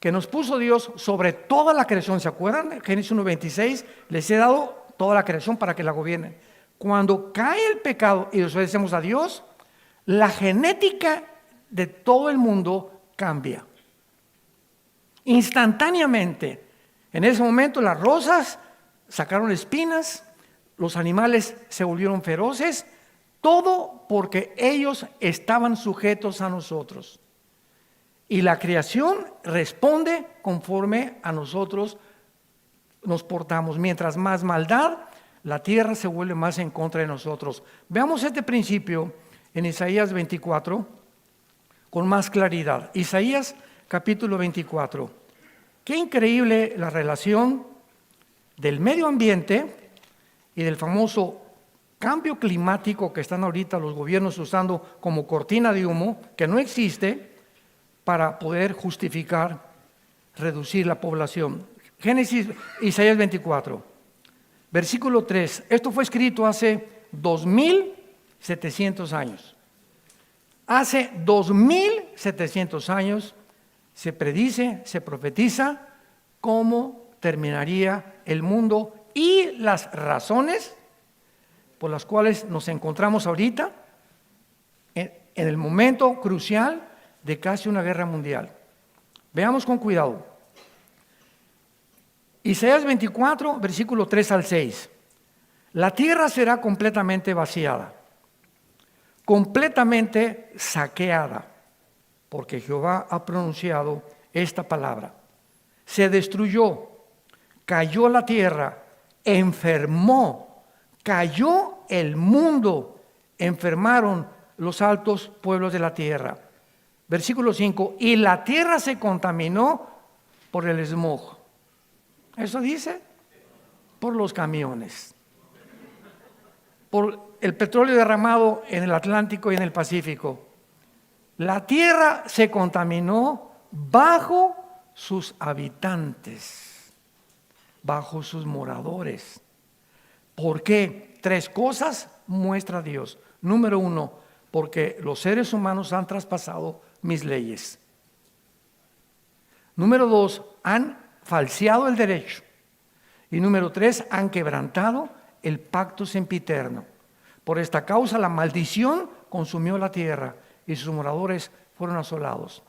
que nos puso Dios sobre toda la creación, ¿se acuerdan? Génesis 1:26, les he dado toda la creación para que la gobiernen. Cuando cae el pecado y desobedecemos a Dios, la genética de todo el mundo cambia. Instantáneamente. En ese momento las rosas sacaron espinas, los animales se volvieron feroces, todo porque ellos estaban sujetos a nosotros. Y la creación responde conforme a nosotros nos portamos. Mientras más maldad, la tierra se vuelve más en contra de nosotros. Veamos este principio en Isaías 24 con más claridad. Isaías capítulo 24. Qué increíble la relación del medio ambiente y del famoso cambio climático que están ahorita los gobiernos usando como cortina de humo, que no existe, para poder justificar reducir la población. Isaías 24, versículo 3. Esto fue escrito hace 2700 años. Hace 2700 años se predice, se profetiza cómo terminaría el mundo y las razones por las cuales nos encontramos ahorita en el momento crucial de casi una guerra mundial. Veamos con cuidado. Isaías 24, versículo 3 al 6. La tierra será completamente vaciada, completamente saqueada, porque Jehová ha pronunciado esta palabra. Se destruyó, cayó la tierra, enfermó, cayó el mundo, enfermaron los altos pueblos de la tierra. Versículo 5, y la tierra se contaminó por el smog. ¿Eso dice? Por los camiones, por el petróleo derramado en el Atlántico y en el Pacífico. La tierra se contaminó bajo sus habitantes, bajo sus moradores. ¿Por qué? 3 cosas muestra Dios. Número 1, porque los seres humanos han traspasado mis leyes. Número 2, han falseado el derecho. Y número 3, han quebrantado el pacto sempiterno. Por esta causa la maldición consumió la tierra y sus moradores fueron asolados.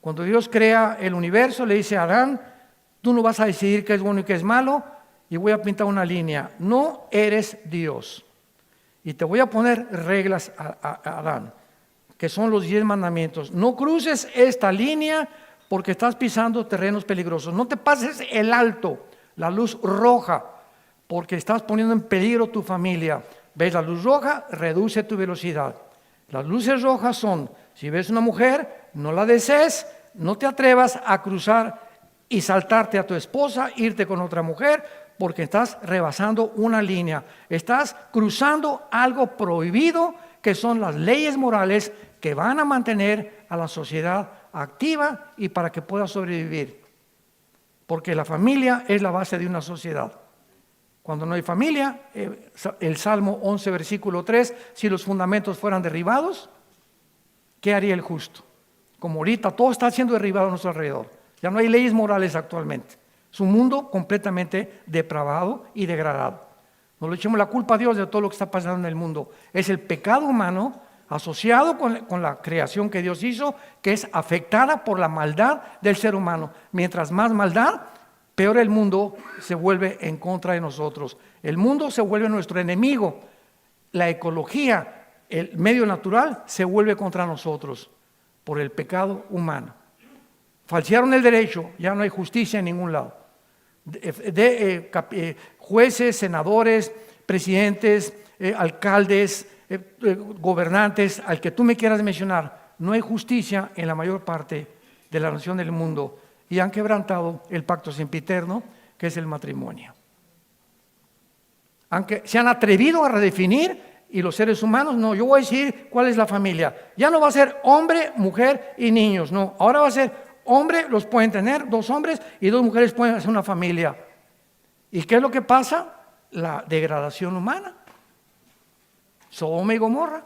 Cuando Dios crea el universo, le dice a Adán, tú no vas a decidir qué es bueno y qué es malo, y voy a pintar una línea. No eres Dios. Y te voy a poner reglas a Adán, que son los 10 mandamientos. No cruces esta línea porque estás pisando terrenos peligrosos. No te pases el alto, la luz roja, porque estás poniendo en peligro tu familia. ¿Ves la luz roja? Reduce tu velocidad. Las luces rojas son, si ves una mujer, no la desees, no te atrevas a cruzar y saltarte a tu esposa, irte con otra mujer, porque estás rebasando una línea. Estás cruzando algo prohibido, que son las leyes morales que van a mantener a la sociedad activa y para que pueda sobrevivir. Porque la familia es la base de una sociedad. Cuando no hay familia, el Salmo 11, versículo 3, si los fundamentos fueran derribados, ¿qué haría el justo? Como ahorita todo está siendo derribado a nuestro alrededor. Ya no hay leyes morales actualmente. Es un mundo completamente depravado y degradado. No le echemos la culpa a Dios de todo lo que está pasando en el mundo. Es el pecado humano asociado con la creación que Dios hizo, que es afectada por la maldad del ser humano. Mientras más maldad, peor el mundo se vuelve en contra de nosotros. El mundo se vuelve nuestro enemigo. La ecología, el medio natural, se vuelve contra nosotros por el pecado humano. Falsearon el derecho, ya no hay justicia en ningún lado. Jueces, senadores, presidentes, alcaldes, gobernantes, al que tú me quieras mencionar, no hay justicia en la mayor parte de la nación del mundo y han quebrantado el pacto sempiterno, que es el matrimonio. Aunque se han atrevido a redefinir, y los seres humanos, no, yo voy a decir cuál es la familia. Ya no va a ser hombre, mujer y niños, no, ahora va a ser hombre, los pueden tener 2 hombres y 2 mujeres pueden hacer una familia. ¿Y qué es lo que pasa? La degradación humana. Sodoma y Gomorra.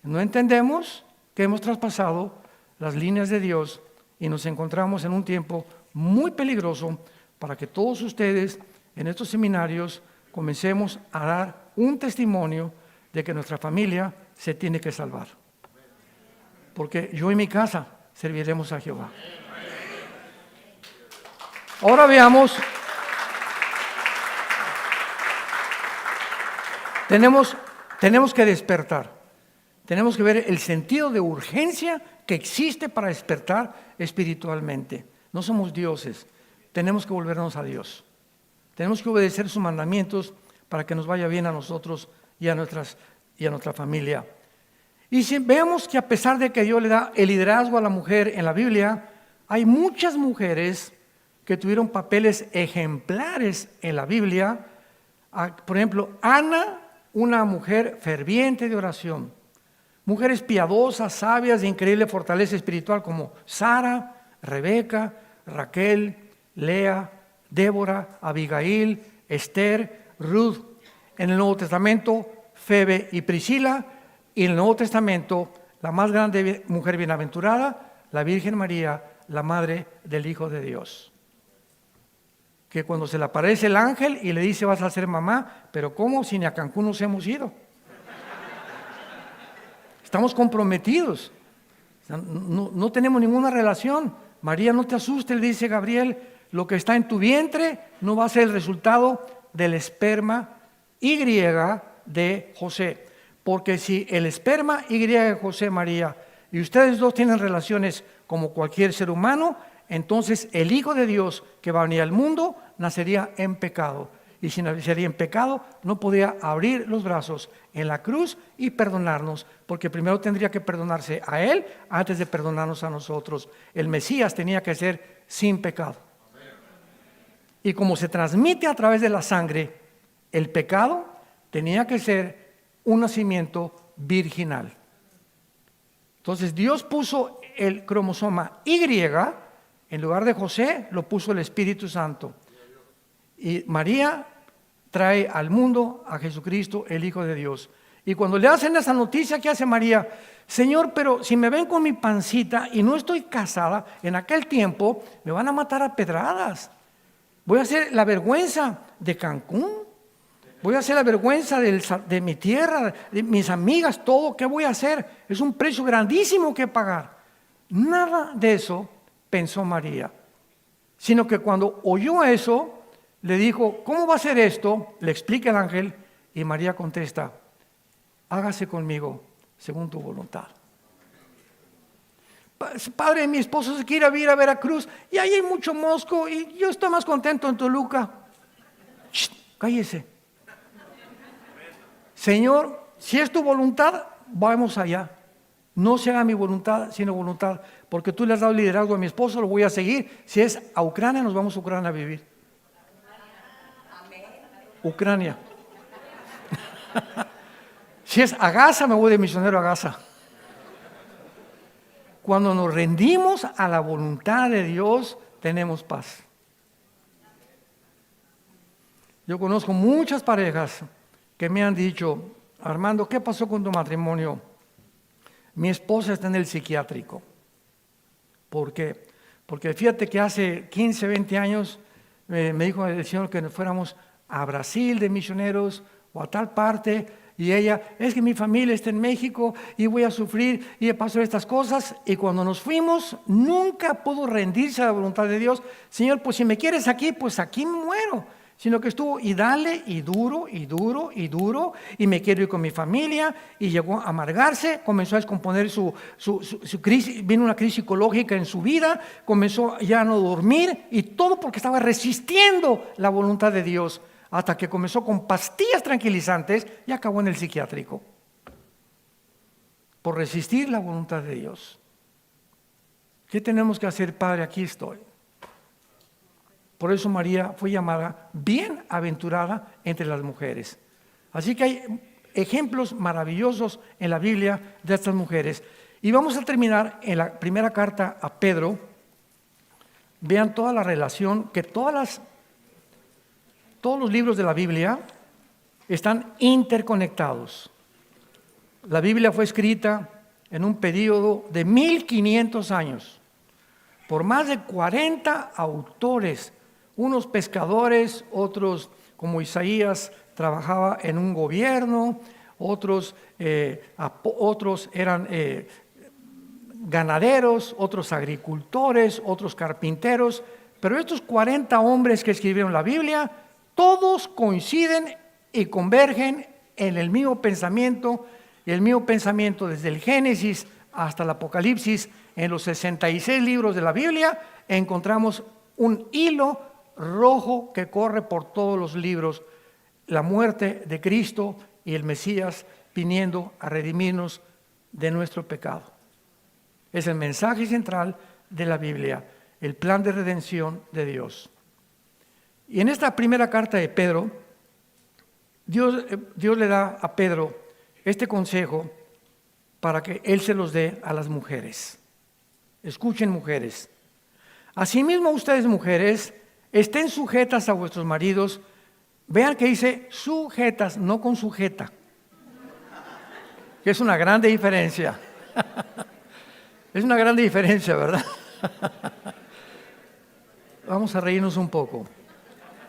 No entendemos que hemos traspasado las líneas de Dios y nos encontramos en un tiempo muy peligroso para que todos ustedes en estos seminarios comencemos a dar un testimonio de que nuestra familia se tiene que salvar. Porque yo y mi casa serviremos a Jehová. Ahora veamos, tenemos que despertar, tenemos que ver el sentido de urgencia que existe para despertar espiritualmente. No somos dioses, tenemos que volvernos a Dios, tenemos que obedecer sus mandamientos para que nos vaya bien a nosotros y a nuestra familia. Y si vemos que a pesar de que Dios le da el liderazgo a la mujer en la Biblia, hay muchas mujeres que tuvieron papeles ejemplares en la Biblia. Por ejemplo, Ana, una mujer ferviente de oración. Mujeres piadosas, sabias, de increíble fortaleza espiritual como Sara, Rebeca, Raquel, Lea, Débora, Abigail, Esther, Ruth. En el Nuevo Testamento, Febe y Priscila. Y en el Nuevo Testamento, la más grande mujer bienaventurada, la Virgen María, la madre del Hijo de Dios. Que cuando se le aparece el ángel y le dice vas a ser mamá, pero ¿cómo si ni a Cancún nos hemos ido? Estamos comprometidos, no tenemos ninguna relación. María, no te asustes, le dice Gabriel, lo que está en tu vientre no va a ser el resultado del esperma Y de José. Porque si el esperma Y de José, María, y ustedes 2 tienen relaciones como cualquier ser humano, entonces el Hijo de Dios que va a venir al mundo nacería en pecado. y si nacería en pecado, no podía abrir los brazos en la cruz y perdonarnos, porque primero tendría que perdonarse a Él antes de perdonarnos a nosotros. El Mesías tenía que ser sin pecado. Y como se transmite a través de la sangre, el pecado tenía que ser un nacimiento virginal. Entonces Dios puso el cromosoma Y, en lugar de José lo puso el Espíritu Santo. Y María trae al mundo a Jesucristo, el Hijo de Dios. Y cuando le hacen esa noticia, ¿qué hace María? Señor, pero si me ven con mi pancita y no estoy casada, en aquel tiempo me van a matar a pedradas. Voy a hacer la vergüenza de Cancún. Voy a hacer la vergüenza de mi tierra, de mis amigas, todo. ¿Qué voy a hacer? Es un precio grandísimo que pagar. Nada de eso pensó María, sino que cuando oyó eso, le dijo, ¿cómo va a ser esto? Le explica el ángel y María contesta, hágase conmigo según tu voluntad. Padre, mi esposo se quiere ir a Veracruz y ahí hay mucho mosco y yo estoy más contento en Toluca. Shh, cállese. Señor, si es tu voluntad, vamos allá. No se haga mi voluntad, sino voluntad, porque tú le has dado liderazgo a mi esposo, lo voy a seguir. Si es a Ucrania, nos vamos a Ucrania a vivir. Ucrania. Si es a Gaza, me voy de misionero a Gaza. Cuando nos rendimos a la voluntad de Dios, tenemos paz. Yo conozco muchas parejas que me han dicho, Armando, ¿qué pasó con tu matrimonio? Mi esposa está en el psiquiátrico. ¿Por qué? Porque fíjate que hace 15, 20 años me dijo el Señor que nos fuéramos a Brasil de misioneros o a tal parte, y ella, es que mi familia está en México y voy a sufrir y paso estas cosas, y cuando nos fuimos nunca pudo rendirse a la voluntad de Dios. Señor, pues si me quieres aquí, pues aquí me muero. Sino que estuvo y dale y duro y duro y duro, y me quiero ir con mi familia, y llegó a amargarse, comenzó a descomponer su crisis, vino una crisis psicológica en su vida, comenzó ya a no dormir, y todo porque estaba resistiendo la voluntad de Dios, hasta que comenzó con pastillas tranquilizantes y acabó en el psiquiátrico, por resistir la voluntad de Dios. ¿Qué tenemos que hacer, Padre? Aquí estoy. Por eso María fue llamada bienaventurada entre las mujeres. Así que hay ejemplos maravillosos en la Biblia de estas mujeres. Y vamos a terminar en la primera carta a Pedro. Vean toda la relación, que todos los libros de la Biblia están interconectados. La Biblia fue escrita en un periodo de 1500 años por más de 40 autores. Unos pescadores, otros como Isaías trabajaba en un gobierno, otros eran ganaderos, otros agricultores, otros carpinteros, pero estos 40 hombres que escribieron la Biblia, todos coinciden y convergen en el mismo pensamiento, y el mismo pensamiento desde el Génesis hasta el Apocalipsis. En los 66 libros de la Biblia encontramos un hilo rojo que corre por todos los libros: la muerte de Cristo y el Mesías viniendo a redimirnos de nuestro pecado. Es el mensaje central de la Biblia, el plan de redención de Dios. Y en esta primera carta de Pedro, Dios le da a Pedro este consejo para que él se los dé a las mujeres. Escuchen, mujeres. Asimismo, ustedes, mujeres, estén sujetas a vuestros maridos. Vean que dice sujetas, no con sujeta, que es una grande diferencia. Es una grande diferencia, ¿verdad? Vamos a reírnos un poco.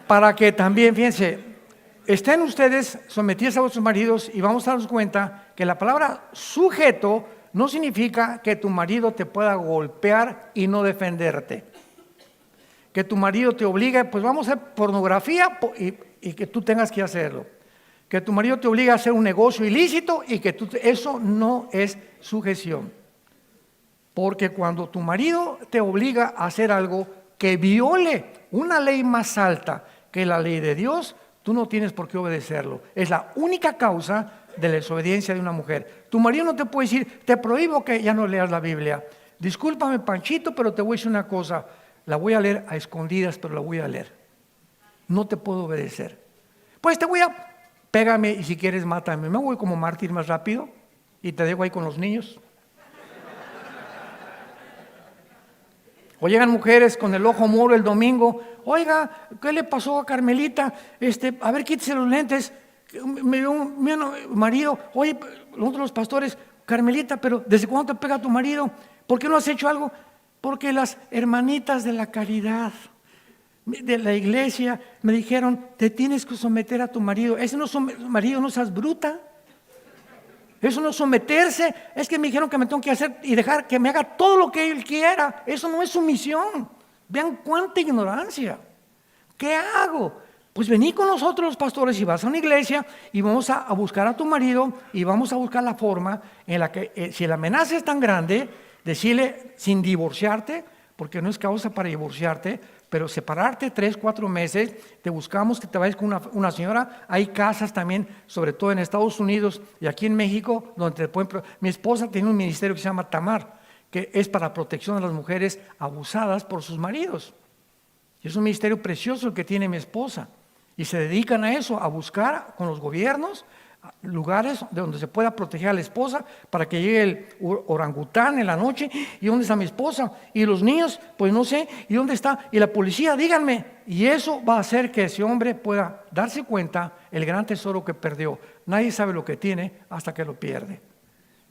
Para que también, fíjense, estén ustedes sometidos a vuestros maridos, y vamos a darnos cuenta que la palabra sujeto no significa que tu marido te pueda golpear y no defenderte. Que tu marido te obligue, pues vamos a hacer pornografía y que tú tengas que hacerlo. Que tu marido te obligue a hacer un negocio ilícito y que eso no es sujeción. Porque cuando tu marido te obliga a hacer algo que viole una ley más alta que la ley de Dios, tú no tienes por qué obedecerlo. Es la única causa de la desobediencia de una mujer. Tu marido no te puede decir, te prohíbo que ya no leas la Biblia. Discúlpame, Panchito, pero te voy a decir una cosa. La voy a leer a escondidas, pero la voy a leer. No te puedo obedecer. Pues te voy a, pégame y si quieres mátame. Me voy como mártir más rápido y te dejo ahí con los niños. O llegan mujeres con el ojo moro el domingo. Oiga, ¿qué le pasó a Carmelita? A ver, quítese los lentes. Mi marido, oye, nosotros los pastores, Carmelita, pero ¿desde cuándo te pega tu marido? ¿Por qué no has hecho algo? Porque las hermanitas de la caridad, de la iglesia, me dijeron, te tienes que someter a tu marido. Ese no es marido, no seas bruta. Eso no es someterse, es que me dijeron que me tengo que hacer y dejar que me haga todo lo que él quiera. Eso no es sumisión. Vean cuánta ignorancia. ¿Qué hago? Pues vení con nosotros los pastores y vas a una iglesia y vamos a buscar a tu marido y vamos a buscar la forma en la que, si la amenaza es tan grande, decirle sin divorciarte, porque no es causa para divorciarte, pero separarte 3, 4 meses, te buscamos que te vayas con una señora. Hay casas también, sobre todo en Estados Unidos y aquí en México, donde te pueden. Mi esposa tiene un ministerio que se llama Tamar, que es para protección de las mujeres abusadas por sus maridos. Y es un ministerio precioso el que tiene mi esposa. Y se dedican a eso, a buscar con los gobiernos lugares donde se pueda proteger a la esposa para que llegue el orangután en la noche. ¿Y dónde está mi esposa? Y los niños, pues no sé. ¿Y dónde está? Y la policía, díganme. Y eso va a hacer que ese hombre pueda darse cuenta el gran tesoro que perdió. Nadie sabe lo que tiene hasta que lo pierde.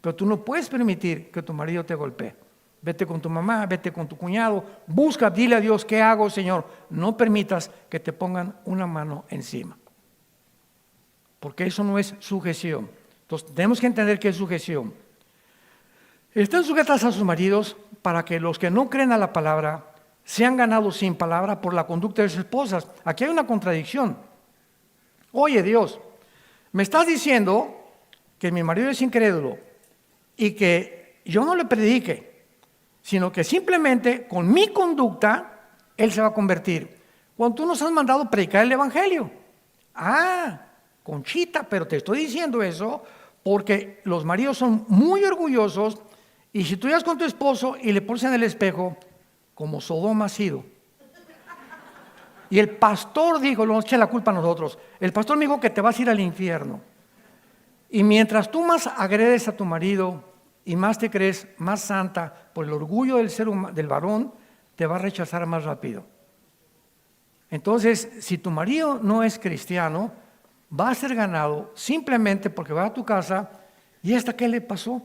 Pero tú no puedes permitir que tu marido te golpee. Vete con tu mamá, vete con tu cuñado, busca, dile a Dios, ¿qué hago, Señor? No permitas que te pongan una mano encima. Porque eso no es sujeción. Entonces, tenemos que entender qué es sujeción. Están sujetas a sus maridos para que los que no creen a la palabra sean ganados sin palabra por la conducta de sus esposas. Aquí hay una contradicción. Oye, Dios, me estás diciendo que mi marido es incrédulo y que yo no le predique, sino que simplemente con mi conducta él se va a convertir. Cuando tú nos has mandado predicar el evangelio. Conchita, pero te estoy diciendo eso porque los maridos son muy orgullosos y si tú llegas con tu esposo y le pones en el espejo, como Sodoma ha sido. Y el pastor dijo, no echen la culpa a nosotros, el pastor me dijo que te vas a ir al infierno. Y mientras tú más agredes a tu marido y más te crees más santa por el orgullo del varón, te va a rechazar más rápido. Entonces, si tu marido no es cristiano, va a ser ganado simplemente porque va a tu casa y ¿hasta qué le pasó?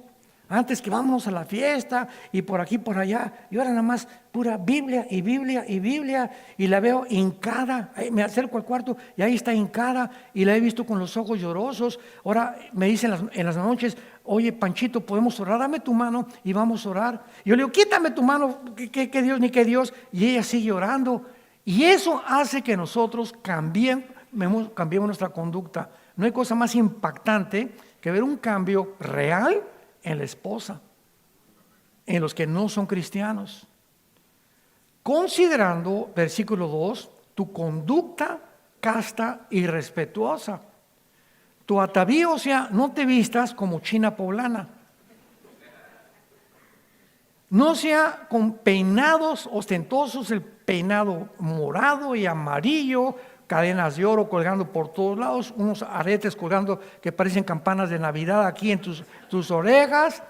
Antes que vámonos a la fiesta y por aquí, por allá, y ahora nada más pura Biblia y Biblia y Biblia y la veo hincada, me acerco al cuarto y ahí está hincada y la he visto con los ojos llorosos. Ahora me dicen en las noches, oye Panchito, ¿podemos orar? Dame tu mano y vamos a orar. Y yo le digo, quítame tu mano, que Dios ni que Dios, y ella sigue orando. Y eso hace que nosotros cambiemos nuestra conducta. No hay cosa más impactante que ver un cambio real en la esposa, en los que no son cristianos. Considerando, versículo 2, tu conducta casta y respetuosa. Tu atavío, o sea, no te vistas como china poblana. No sea con peinados ostentosos, el peinado morado y amarillo, cadenas de oro colgando por todos lados, unos aretes colgando que parecen campanas de Navidad aquí en tus orejas.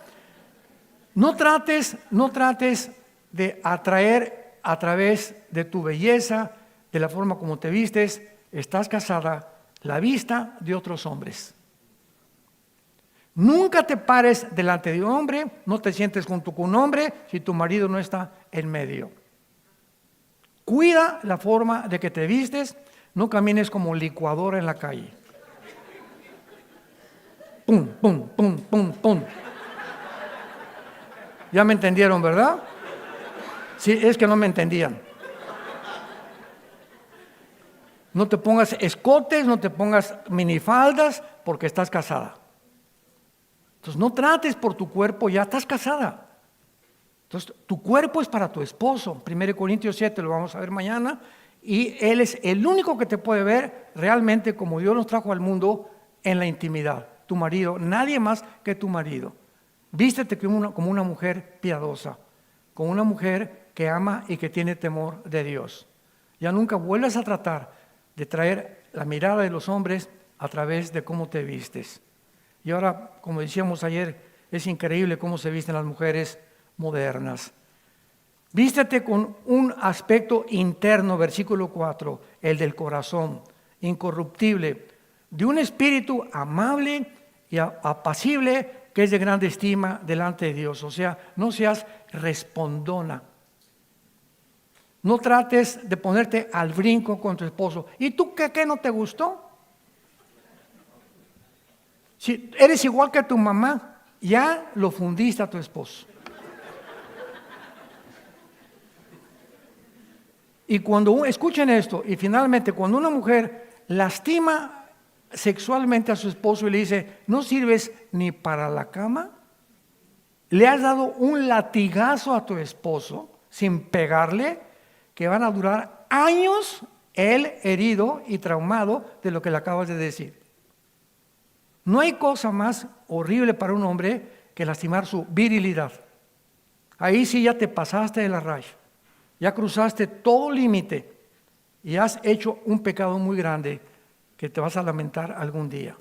No trates de atraer a través de tu belleza, de la forma como te vistes, estás casada, la vista de otros hombres. Nunca te pares delante de un hombre, no te sientes junto con un hombre si tu marido no está en medio. Cuida la forma de que te vistes. No camines como licuadora en la calle. Pum, pum, pum, pum, pum. Ya me entendieron, ¿verdad? Sí, es que no me entendían. No te pongas escotes, no te pongas minifaldas porque estás casada. Entonces no trates por tu cuerpo, ya estás casada. Entonces tu cuerpo es para tu esposo. 1 Corintios 7 lo vamos a ver mañana. y Él es el único que te puede ver realmente como Dios nos trajo al mundo en la intimidad. Tu marido, nadie más que tu marido. Vístete como una mujer piadosa, como una mujer que ama y que tiene temor de Dios. Ya nunca vuelvas a tratar de traer la mirada de los hombres a través de cómo te vistes. Y ahora, como decíamos ayer, es increíble cómo se visten las mujeres modernas. Vístete con un aspecto interno, versículo 4, el del corazón, incorruptible, de un espíritu amable y apacible, que es de grande estima delante de Dios. O sea, no seas respondona. No trates de ponerte al brinco con tu esposo. ¿Y tú qué no te gustó? Si eres igual que tu mamá, ya lo fundiste a tu esposo. Y cuando, escuchen esto, y finalmente cuando una mujer lastima sexualmente a su esposo y le dice, no sirves ni para la cama, le has dado un latigazo a tu esposo sin pegarle, que van a durar años él herido y traumado de lo que le acabas de decir. No hay cosa más horrible para un hombre que lastimar su virilidad. Ahí sí ya te pasaste de la raya. Ya cruzaste todo límite y has hecho un pecado muy grande que te vas a lamentar algún día.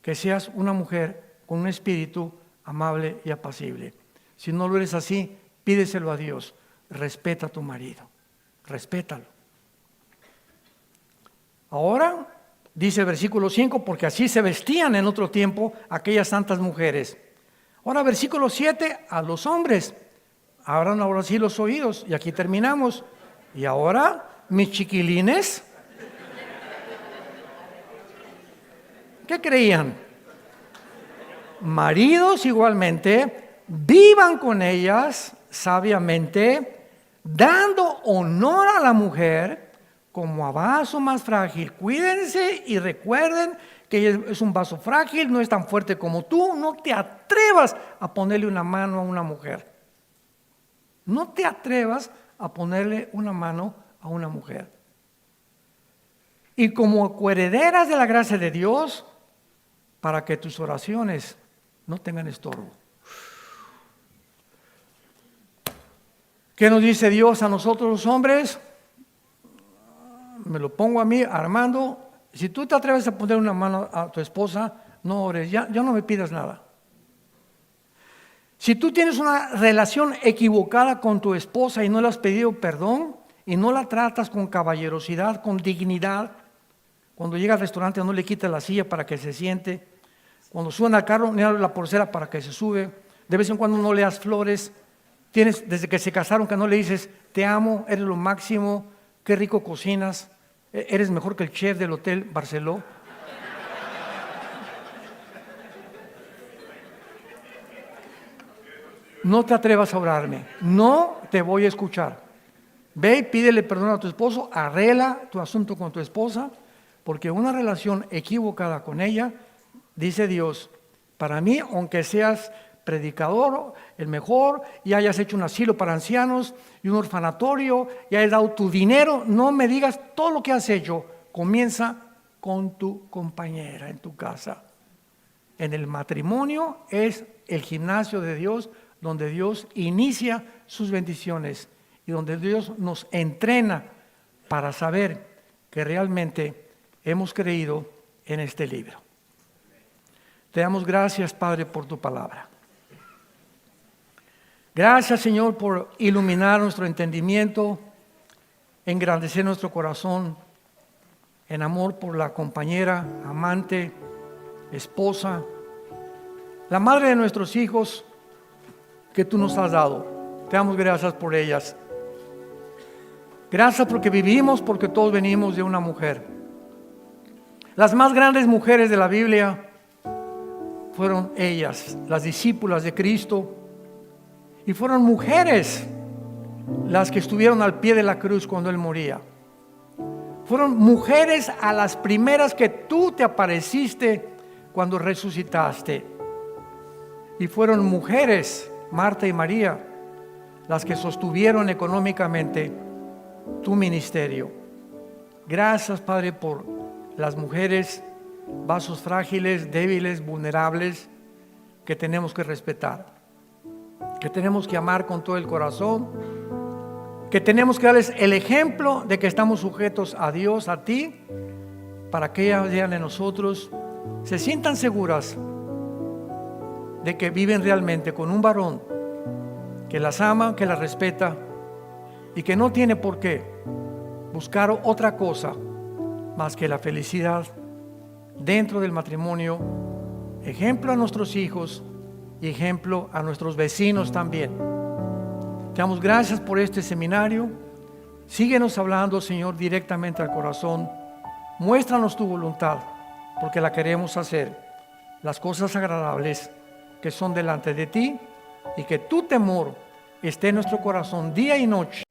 Que seas una mujer con un espíritu amable y apacible. Si no lo eres así, pídeselo a Dios. Respeta a tu marido. Respétalo. Ahora, dice el versículo 5, porque así se vestían en otro tiempo aquellas santas mujeres. Ahora, versículo 7, a los hombres. Abran ahora sí los oídos, y aquí terminamos. Y ahora, mis chiquilines, ¿qué creían? Maridos igualmente, vivan con ellas sabiamente, dando honor a la mujer como a vaso más frágil. Cuídense y recuerden que ella es un vaso frágil, no es tan fuerte como tú. No te atrevas a ponerle una mano a una mujer. No te atrevas a ponerle una mano a una mujer. Y como coherederas de la gracia de Dios, para que tus oraciones no tengan estorbo. ¿Qué nos dice Dios a nosotros los hombres? Me lo pongo a mí, Armando. Si tú te atreves a poner una mano a tu esposa, no ores, ya no me pidas nada. Si tú tienes una relación equivocada con tu esposa y no le has pedido perdón y no la tratas con caballerosidad, con dignidad, cuando llega al restaurante no le quitas la silla para que se siente, cuando suena al carro no le abres la porcera para que se sube, de vez en cuando no le das flores, tienes desde que se casaron que no le dices te amo, eres lo máximo, qué rico cocinas, eres mejor que el chef del Hotel Barceló. No te atrevas a orarme, no te voy a escuchar. Ve y pídele perdón a tu esposo, arregla tu asunto con tu esposa, porque una relación equivocada con ella, dice Dios, para mí, aunque seas predicador, el mejor, y hayas hecho un asilo para ancianos y un orfanatorio, y hayas dado tu dinero, no me digas todo lo que has hecho, comienza con tu compañera en tu casa. En el matrimonio es el gimnasio de Dios, donde Dios inicia sus bendiciones y donde Dios nos entrena para saber que realmente hemos creído en este libro. Te damos gracias, Padre, por tu palabra. Gracias, Señor, por iluminar nuestro entendimiento, engrandecer nuestro corazón en amor por la compañera, amante, esposa, la madre de nuestros hijos que tú nos has dado. Te damos gracias por ellas. Gracias porque vivimos, porque todos venimos de una mujer. Las más grandes mujeres de la Biblia fueron ellas, las discípulas de Cristo, y fueron mujeres las que estuvieron al pie de la cruz cuando Él moría. Fueron mujeres a las primeras que tú te apareciste cuando resucitaste. Y fueron mujeres, Marta y María, las que sostuvieron económicamente tu ministerio. Gracias, Padre, por las mujeres, vasos frágiles, débiles, vulnerables, que tenemos que respetar, que tenemos que amar con todo el corazón, que tenemos que darles el ejemplo de que estamos sujetos a Dios, a ti, para que ellas vean en nosotros, se sientan seguras de que viven realmente con un varón que las ama, que las respeta y que no tiene por qué buscar otra cosa más que la felicidad dentro del matrimonio, ejemplo a nuestros hijos y ejemplo a nuestros vecinos también. Te damos gracias por este seminario. Síguenos hablando, Señor, directamente al corazón. Muéstranos tu voluntad, porque la queremos hacer, las cosas agradables que son delante de ti, y que tu temor esté en nuestro corazón día y noche.